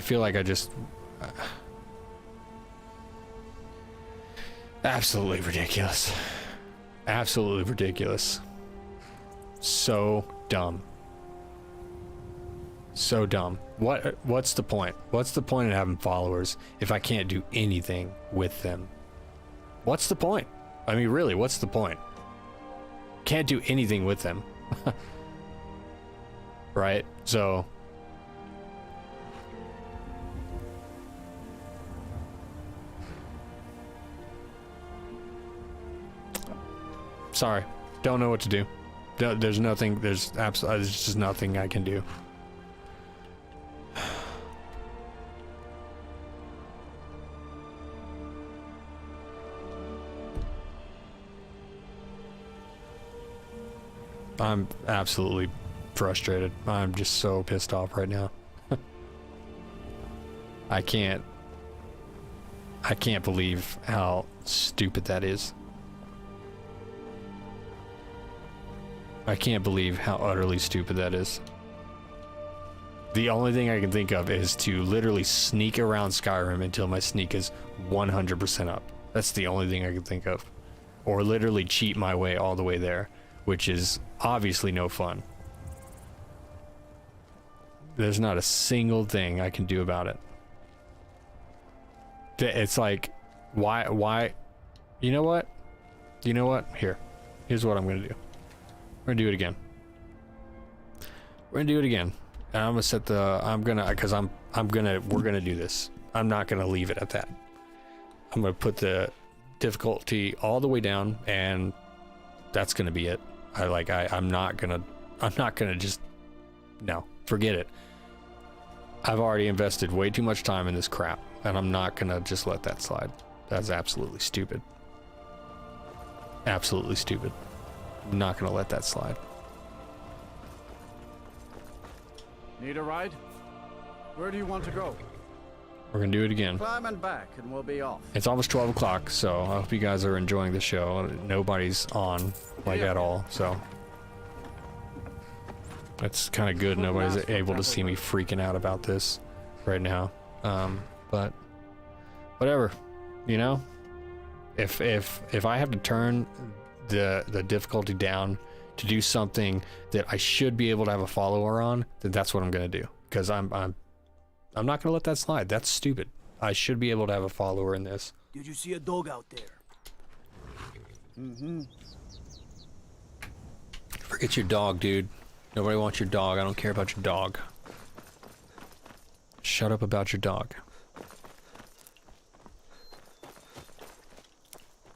feel like I just... absolutely ridiculous. Absolutely ridiculous. So dumb. So dumb. What's the point? What's the point in having followers if I can't do anything with them? What's the point? I mean, really, what's the point? Can't do anything with them. Right? So... sorry, don't know what to do. There's just nothing I can do. I'm absolutely frustrated. I'm just so pissed off right now. I can't believe how stupid that is. I can't believe how utterly stupid that is. The only thing I can think of is to literally sneak around Skyrim until my sneak is 100% up. That's the only thing I can think of. Or literally cheat my way all the way there, which is obviously no fun. There's not a single thing I can do about it. It's like, why? You know what? Here's what I'm gonna do. We're gonna do it again. We're gonna set the, we're gonna do this. I'm not gonna leave it at that. I'm gonna put the difficulty all the way down, and that's gonna be it. I'm not gonna just, no, forget it. I've already invested way too much time in this crap, and I'm not gonna just let that slide. That's absolutely stupid. absolutely stupid. Not gonna let that slide. Need a ride? Where do you want to go? We're gonna do it again. Climb and back, and we'll be off. It's almost 12 o'clock, so I hope you guys are enjoying the show. Nobody's on, like, at all, so. That's kind of good. Nobody's able to see me freaking out about this right now. But whatever, you know? If I have to turn the difficulty down to do something that I should be able to have a follower on, then that's what I'm gonna do. Because I'm not gonna let that slide. That's stupid. I should be able to have a follower in this. Did you see a dog out there? Mm-hmm. Forget your dog, dude. Nobody wants your dog. I don't care about your dog. Shut up about your dog.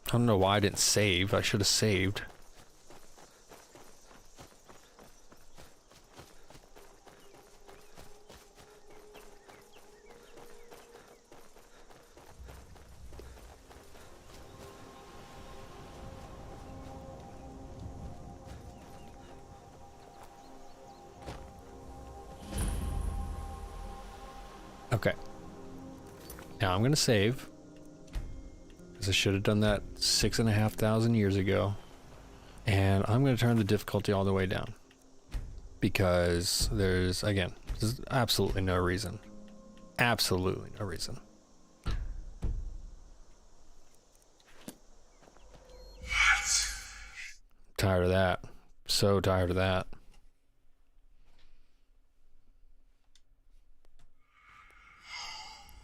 I don't know why I didn't save. I should have saved. Okay. Now I'm gonna save. Because I should have done that 6,500 years ago. And I'm gonna turn the difficulty all the way down. Because there's absolutely no reason. Absolutely no reason. Tired of that. So tired of that.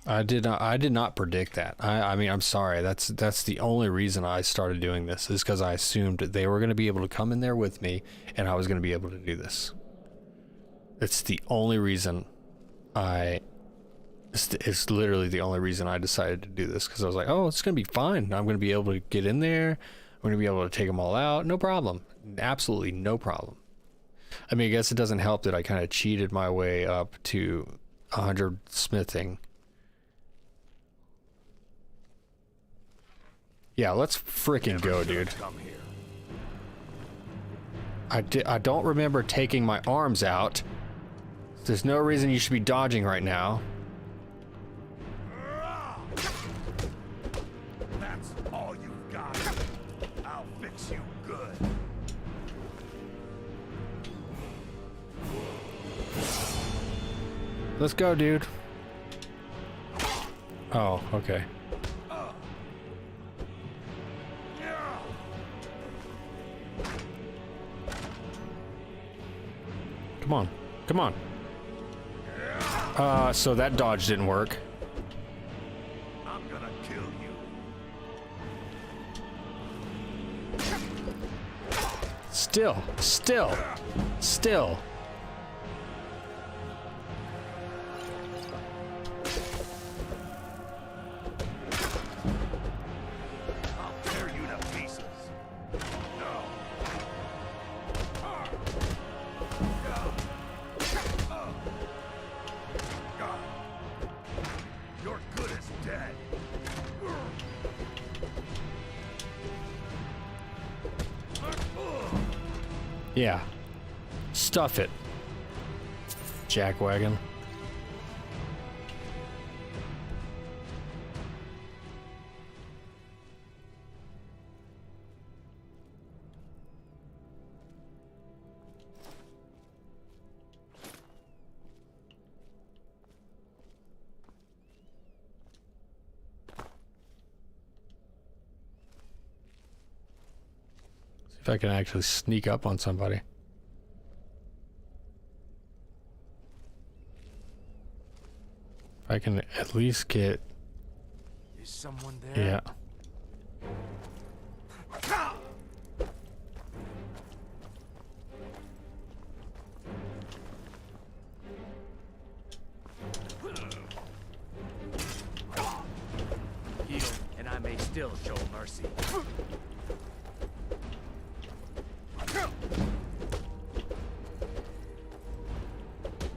I did not predict that. I mean, I'm sorry. That's the only reason I started doing this, is because I assumed that they were going to be able to come in there with me and I was going to be able to do this. It's the only reason it's literally the only reason I decided to do this, because I was like, oh, it's going to be fine. I'm going to be able to get in there. I'm going to be able to take them all out. No problem. Absolutely no problem. I mean, I guess it doesn't help that I kind of cheated my way up to 100 smithing. Yeah, let's frickin' go, dude. I don't remember taking my arms out. There's no reason you should be dodging right now. That's all you've got. I'll fix you good. Let's go, dude. Oh, okay. Come on. Come on. So that dodge didn't work. I'm gonna kill you. Still. I'll tear you to pieces. No. You're good as dead. Yeah. Stuff it. Jackwagon. If I can actually sneak up on somebody. If I can at least get... Is someone there? Yeah. Heal, and I may still show mercy.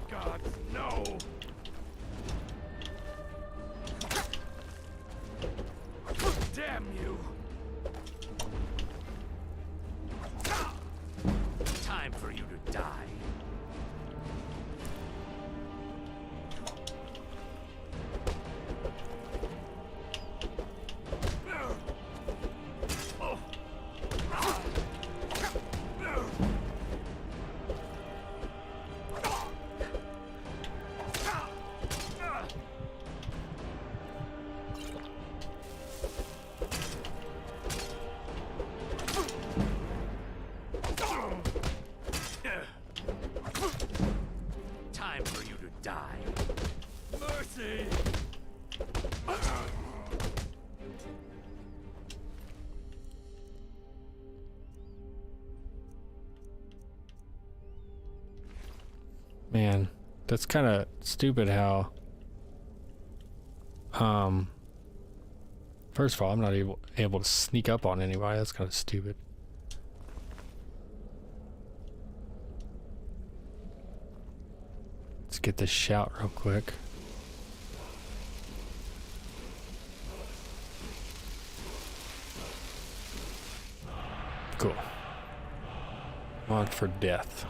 God, no. Damn you. die. Mercy! Man, that's kind of stupid how first of all, I'm not able to sneak up on anybody. That's kind of stupid. Let's get this shout real quick. Cool. On for death.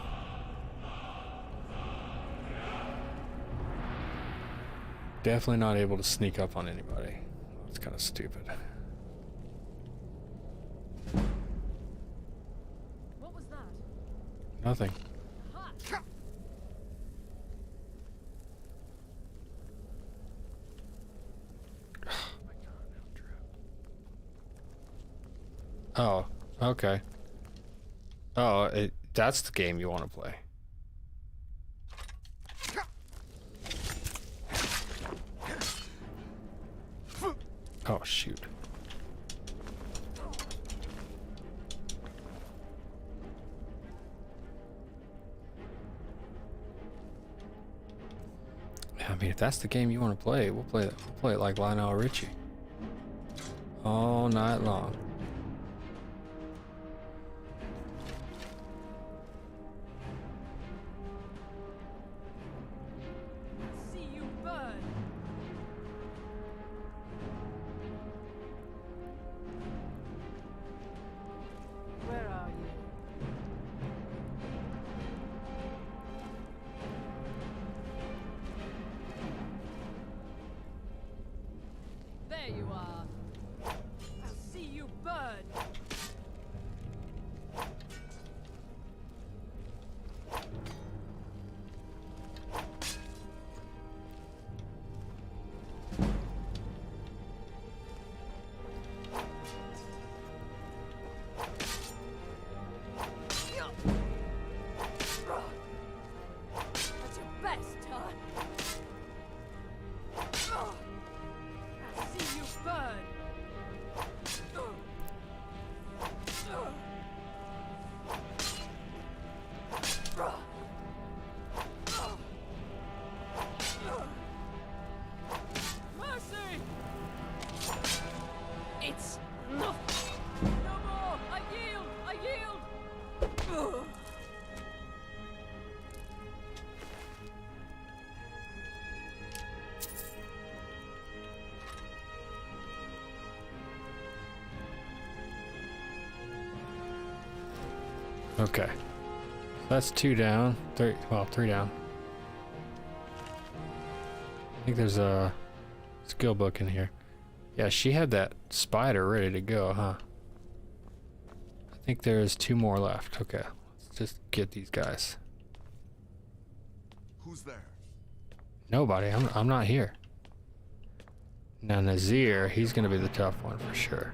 Definitely not able to sneak up on anybody. It's kind of stupid. What was that? Nothing. Oh, okay. Oh, that's the game you want to play. Oh, shoot. I mean, if that's the game you want to play, we'll play it like Lionel Richie. All night long. See you burn. Where are you? There you are. I'll see you burn. That's your best, huh? I'll see you burn. Mercy! It's nothing. No more. I yield. I yield. Okay. That's 2 down. 3 down. I think there's a skill book in here. Yeah, she had that spider ready to go, huh? I think there's 2 more left. Okay. Let's just get these guys. Who's there? Nobody. I'm not here. Now Nazir, he's gonna be the tough one for sure.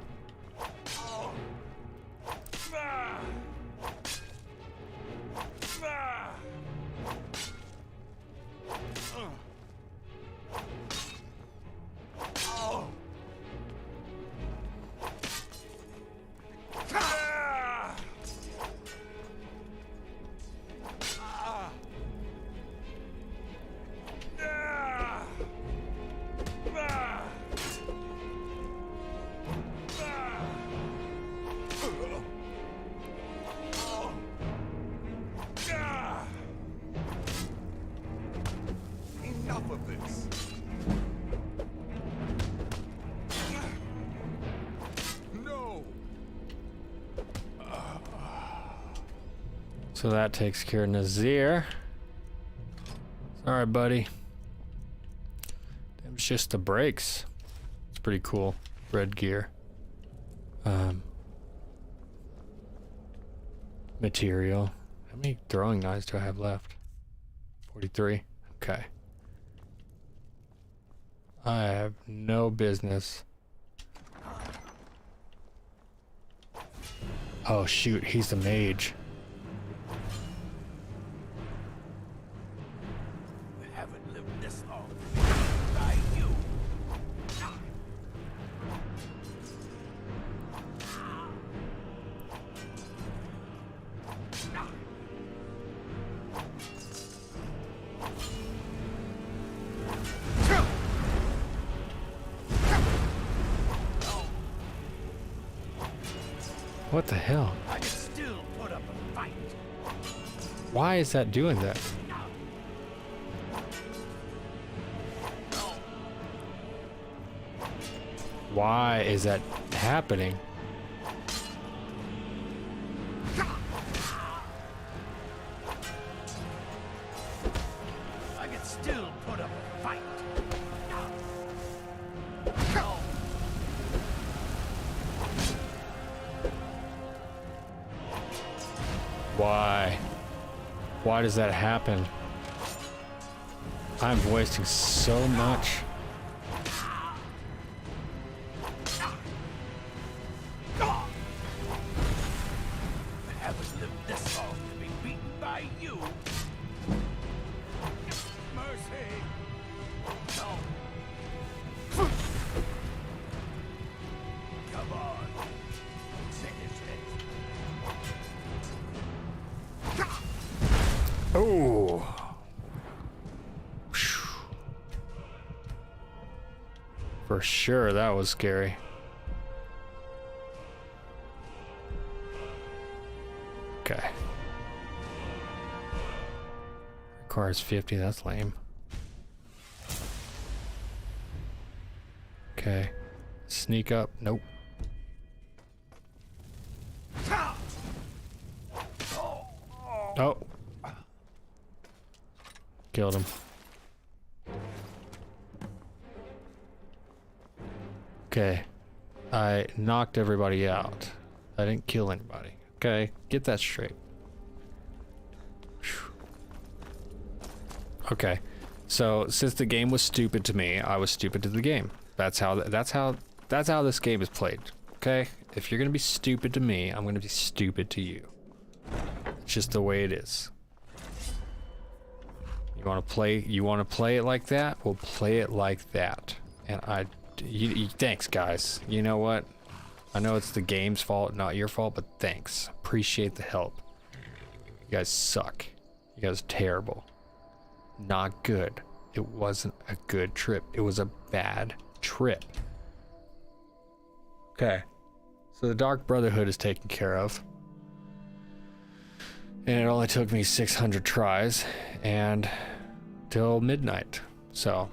Enough of this. No. So that takes care of Nazir. Sorry, buddy. It was just the brakes. It's pretty cool. Red gear. Material. How many throwing knives do I have left? 43. Okay. I have no business. Oh shoot, he's the mage. I haven't lived this long by you. What the hell? I can still put up a fight. Why is that doing that? Why is that happening? I can still put up a fight. Why? Why does that happen? I'm wasting so much. I haven't lived this long to be beaten by you. Mercy. No. Come on. Finish it. Oh. For sure, that was scary. Okay. Requires 50, that's lame. Okay. Sneak up, nope. Oh. Killed him. Okay. I knocked everybody out. I didn't kill anybody. Okay, get that straight. Whew. Okay. So, since the game was stupid to me, I was stupid to the game. That's how this game is played. Okay? If you're going to be stupid to me, I'm going to be stupid to you. It's just the way it is. You want to play it like that? We'll play it like that. And thanks, guys. You know what? I know it's the game's fault, not your fault, but thanks. Appreciate the help. You guys suck. You guys are terrible. Not good. It wasn't a good trip. It was a bad trip. Okay. So the Dark Brotherhood is taken care of. And it only took me 600 tries and till midnight. So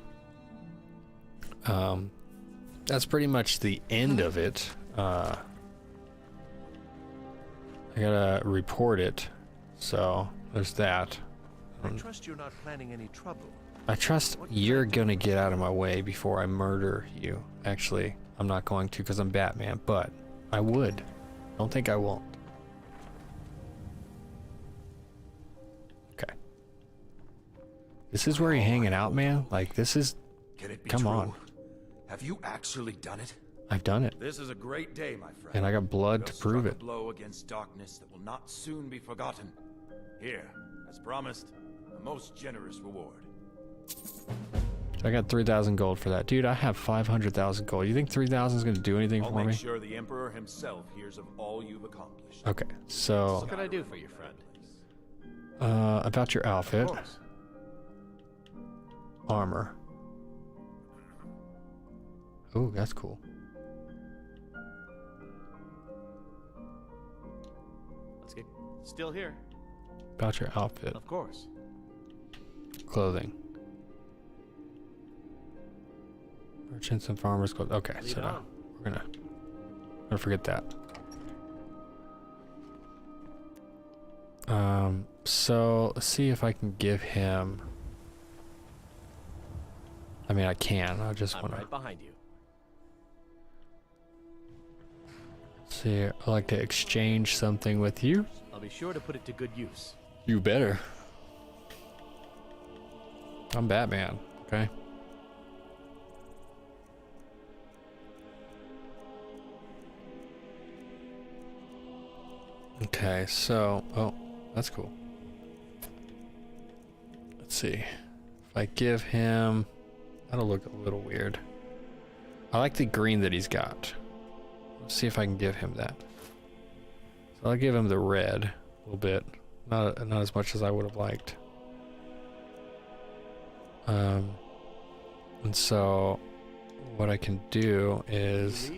that's pretty much the end of it. I gotta report it. So there's that. I trust you're not planning any trouble. I trust you're gonna get out of my way before I murder you. Actually, I'm not going to because I'm Batman, but I would. Don't think I won't. Okay. This is where you're hanging out, man? Like, this is... Can it be Come true? on. Have you actually done it? I've done it. This is a great day, my friend. And I got blood to prove a it. blow against darkness that will not soon be forgotten. Here, as promised, a most generous reward. I got 3,000 gold for that. Dude, I have 500,000 gold. You think 3,000 is going to do anything I'll for me? make sure the Emperor himself hears of all you've accomplished. Okay, so... What can I do for you, friend? About your outfit. Of course. Armor. Oh, that's cool. Let's get still here. About your outfit. Of course. Clothing. Merchants and farmers clothes. Okay, Lead so on. we're gonna forget that. So let's see if I can give him. I mean, I can. I just want I'm to right behind you. see. I'd like to exchange something with you. I'll be sure to put it to good use. You better. I'm Batman. Okay. Okay, so, oh, that's cool. Let's see. If I give him, that'll look a little weird. I like the green that he's got. Let's see if I can give him that. So I'll give him the red a little bit, not as much as I would have liked. And so what I can do is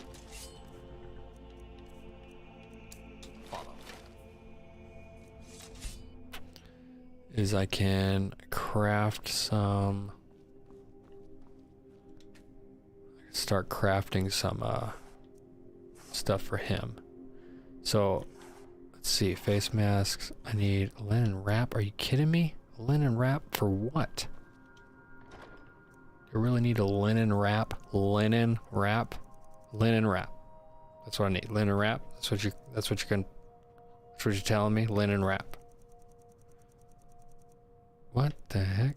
I can craft some, start crafting some stuff for him. So let's see, face masks. I need linen wrap. Are you kidding me? Linen wrap for what? You really need a linen wrap? Linen wrap? Linen wrap. That's what I need. Linen wrap. That's what you're telling me? Linen wrap. What the heck?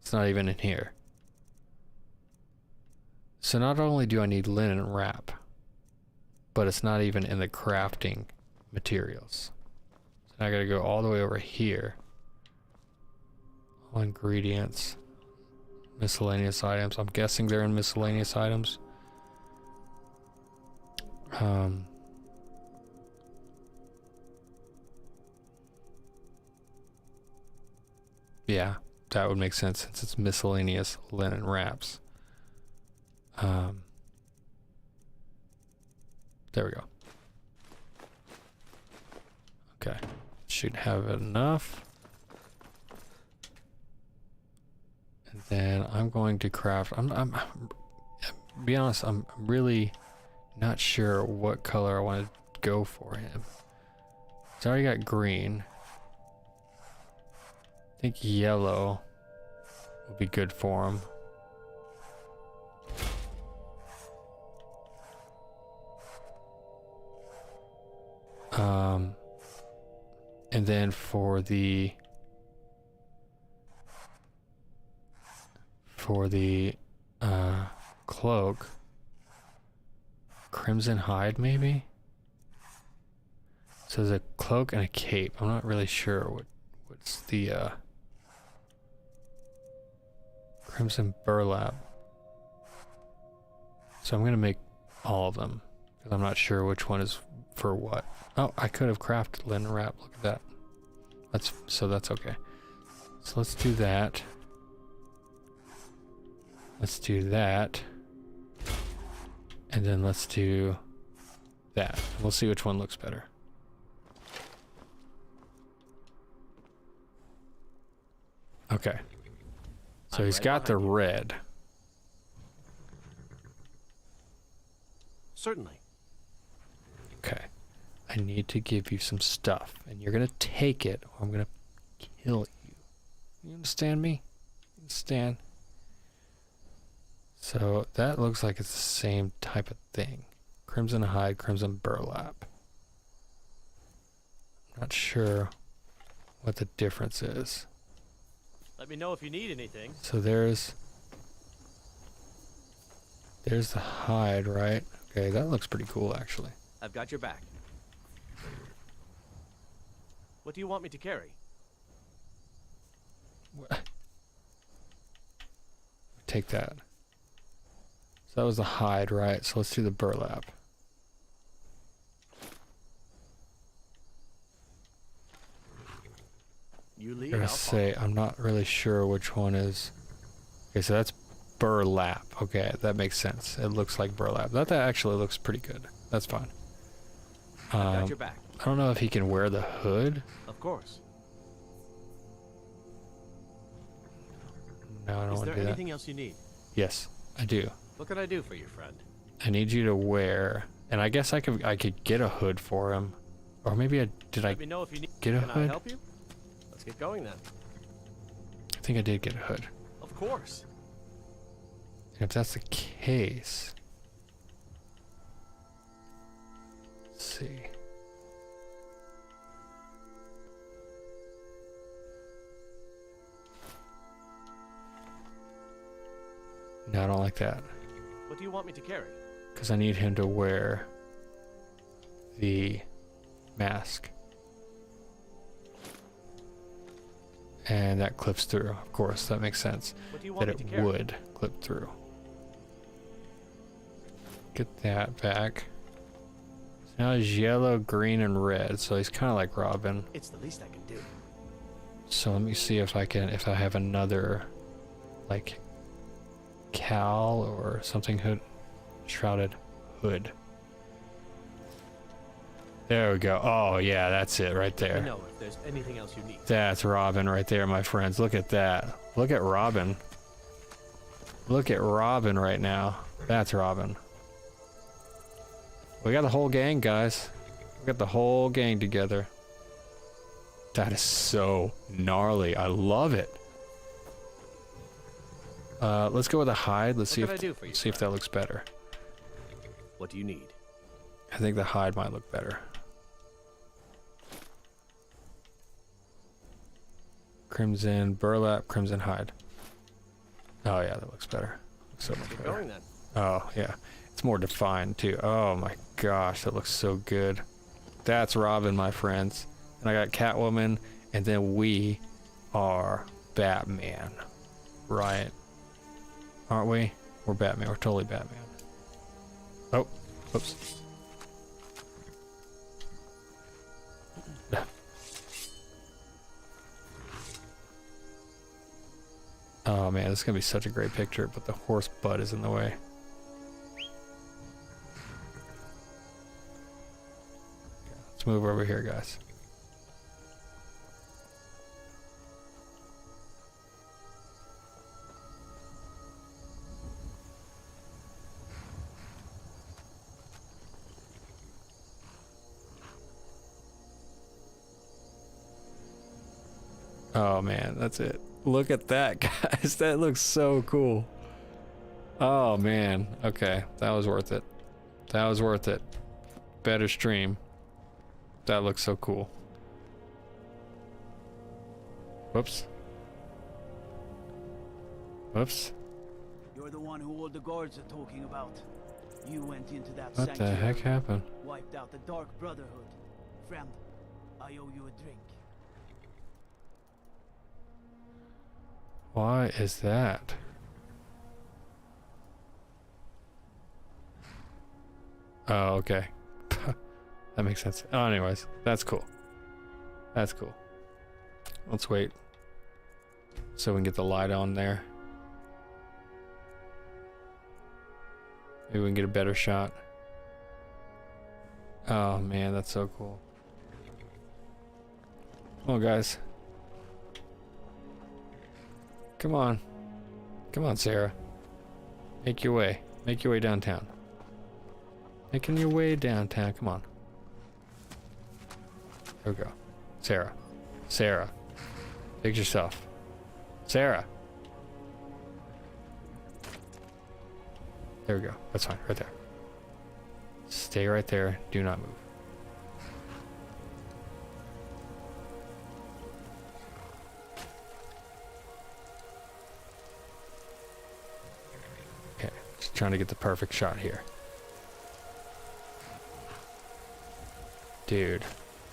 It's not even in here. So not only do I need linen wrap, but it's not even in the crafting materials. So now I gotta go all the way over here. All ingredients. Miscellaneous items. I'm guessing they're in miscellaneous items. Yeah, that would make sense since it's miscellaneous linen wraps. There we go. Okay, should have enough. And then I'm going to craft. I'm be honest, I'm really not sure what color I want to go for him. It's already got green. I think yellow will be good for him. And then for the cloak, crimson hide maybe? So there's a cloak and a cape. I'm not really sure what's the crimson burlap. So I'm gonna make all of them because I'm not sure which one is for what. Oh, I could have crafted linen wrap. Look at that. That's okay. So let's do that. Let's do that. And then let's do that. We'll see which one looks better. Okay. So he's got the red. Certainly. Okay. I need to give you some stuff, and you're gonna take it, or I'm gonna kill you. You understand me? You understand? So that looks like it's the same type of thing. Crimson hide, crimson burlap. Not sure what the difference is. Let me know if you need anything. So there's the hide, right? Okay, that looks pretty cool actually. I've got your back. What do you want me to carry? Take that. So that was the hide, right? So let's do the burlap. You lead. I'm gonna say I'm not really sure which one is. Okay, so that's burlap. Okay, that makes sense. It looks like burlap. That actually looks pretty good. That's fine. Got your back. I don't know if he can wear the hood. Of course. No, I don't want to do that. Is there anything else you need? Yes, I do. What can I do for you, friend? I need you to wear, and I guess I could get a hood for him, or maybe Let me know if you need. get a Can hood? I help you? Let's get going then. I think I did get a hood. Of course. And if that's the case, let's see. No, I don't like that. What do you want me to carry? Because I need him to wear the mask. And that clips through. Of course, that makes sense. That it would clip through. Get that back. So now he's yellow, green, and red. So he's kind of like Robin. It's the least I can do. So let me see if I have another, like, cowl or something shrouded hood. There we go. Oh yeah, that's it right there. Let me know if there's anything else you need. That's Robin right there, my friends. Look at that. Look at Robin. Look at Robin right now. That's Robin. We got the whole gang, guys. We got the whole gang together. That is so gnarly. I love it. Let's go with a hide. Let's see if that looks better. What do you need? I think the hide might look better. Crimson burlap, crimson hide. Oh yeah, that looks better. Looks so much better. Going then. Oh yeah, it's more defined too. Oh my gosh, that looks so good. That's Robin, my friends. And I got Catwoman, and then we are Batman, right? Aren't we? We're Batman. We're totally Batman. Oh, oops. Oh man, this is gonna be such a great picture, but the horse butt is in the way. Let's move over here, guys. Oh man, that's it. Look at that, guys. That looks so cool. Oh man. Okay, that was worth it. That was worth it. Better stream. That looks so cool. Whoops. Whoops. You're the one who all the guards are talking about. You went into that What the heck happened? Wiped out the Dark Brotherhood. Friend, I owe you a drink. Why is that? Oh, okay. That makes sense. Oh, anyways, that's cool. That's cool. Let's wait so we can get the light on there. Maybe we can get a better shot. Oh man, that's so cool. Come on, guys. Come on. Come on, Sarah. Make your way. Make your way downtown. Making your way downtown. Come on. There we go. Sarah. Sarah. Fix yourself. Sarah. There we go. That's fine. Right there. Stay right there. Do not move. Okay. Just trying to get the perfect shot here. Dude.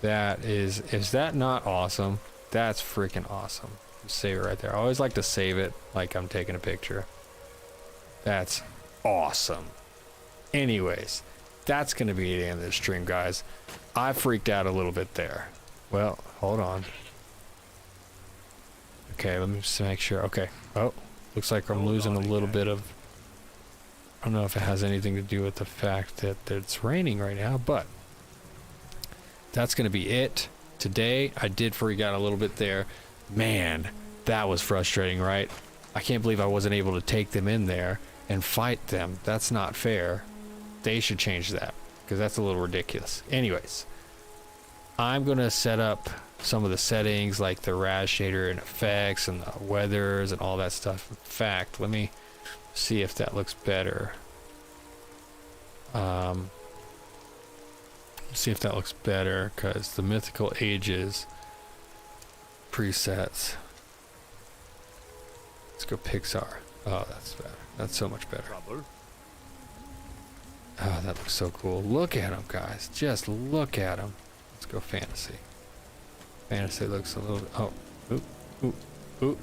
That is that not awesome? That's freaking awesome. Just save it right there. I always like to save it like I'm taking a picture. That's awesome. Anyways, that's gonna be the end of the stream, guys. I freaked out a little bit there. Well, hold on. Okay, let me just make sure. Okay. Oh, looks like I'm losing a little bit of... I don't know if it has anything to do with the fact that it's raining right now, but that's gonna be it. Today, I did freak out a little bit there. Man, that was frustrating, right? I can't believe I wasn't able to take them in there and fight them. That's not fair. They should change that, because that's a little ridiculous. Anyways, I'm gonna set up some of the settings like the RAS shader and effects and the weathers and all that stuff. In fact, let me see if that looks better. See if that looks better, because the Mythical Ages presets. Let's go Pixar. Oh, that's better. That's so much better. Oh, that looks so cool. Look at them, guys. Just look at them. Let's go fantasy. Fantasy looks a little... Oh, oop. Ooh, ooh.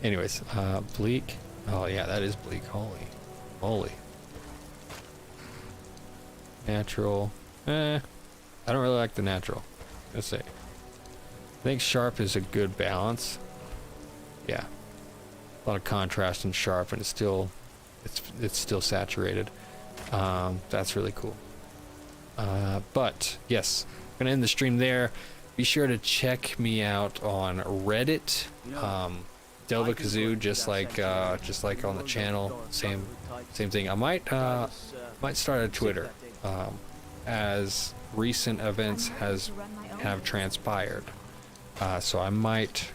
Anyways, bleak. Oh yeah, that is bleak. Holy moly. Natural. I don't really like the natural. Let's say. I think sharp is a good balance. Yeah. A lot of contrast in sharp, and it's still saturated. That's really cool. But yes, I'm gonna end the stream there. Be sure to check me out on Reddit, Delva Kazoo, just like on the channel. Same thing. I might start a Twitter, as recent events have transpired. So I might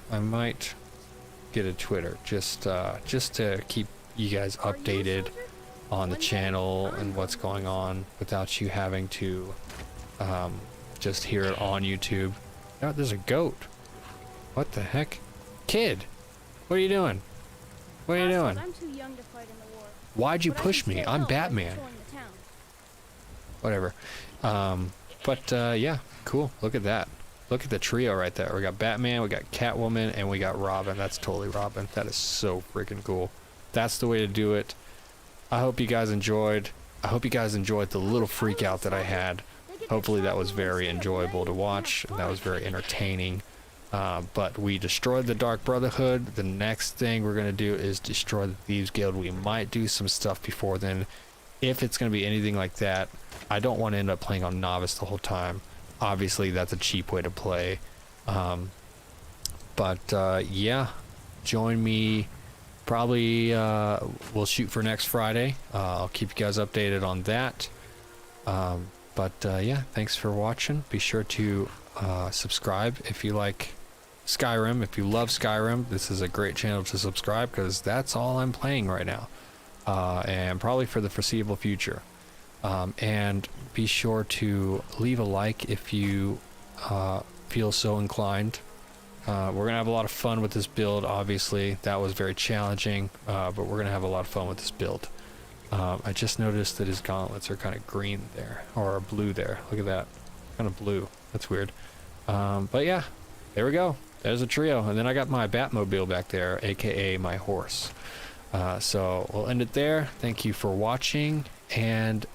get a Twitter just to keep you guys updated on the channel and what's going on without you having to just hear it on YouTube. Oh, there's a goat. What the heck? Kid, what are you doing? What are you doing? I'm too young to fight in the war. Why'd you push me? I'm Batman. Whatever. Yeah, cool. Look at that. Look at the trio right there. We got Batman, we got Catwoman, and we got Robin. That's totally Robin. That is so freaking cool. That's the way to do it. I hope you guys enjoyed. I hope you guys enjoyed the little freak out that I had. Hopefully that was very enjoyable to watch, and that was very entertaining. But we destroyed the Dark Brotherhood. The next thing we're going to do is destroy the Thieves Guild. We might do some stuff before then. If it's going to be anything like that, I don't want to end up playing on Novice the whole time. Obviously, that's a cheap way to play. Yeah, join me. Probably we'll shoot for next Friday. I'll keep you guys updated on that. Yeah, thanks for watching. Be sure to subscribe if you like Skyrim. If you love Skyrim, this is a great channel to subscribe, because that's all I'm playing right now. And probably for the foreseeable future. And be sure to leave a like if you feel so inclined. We're going to have a lot of fun with this build, obviously. That was very challenging, but we're going to have a lot of fun with this build. I just noticed that his gauntlets are kind of green there, or blue there. Look at that. Kind of blue. That's weird. But yeah, there we go. There's a trio. And then I got my Batmobile back there, aka my horse. So we'll end it there. Thank you for watching, and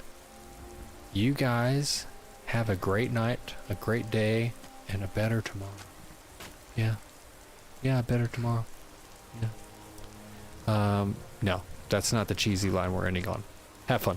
you guys have a great night, a great day, and a better tomorrow. Yeah, a better tomorrow. Yeah. No, that's not the cheesy line we're ending on. Have fun.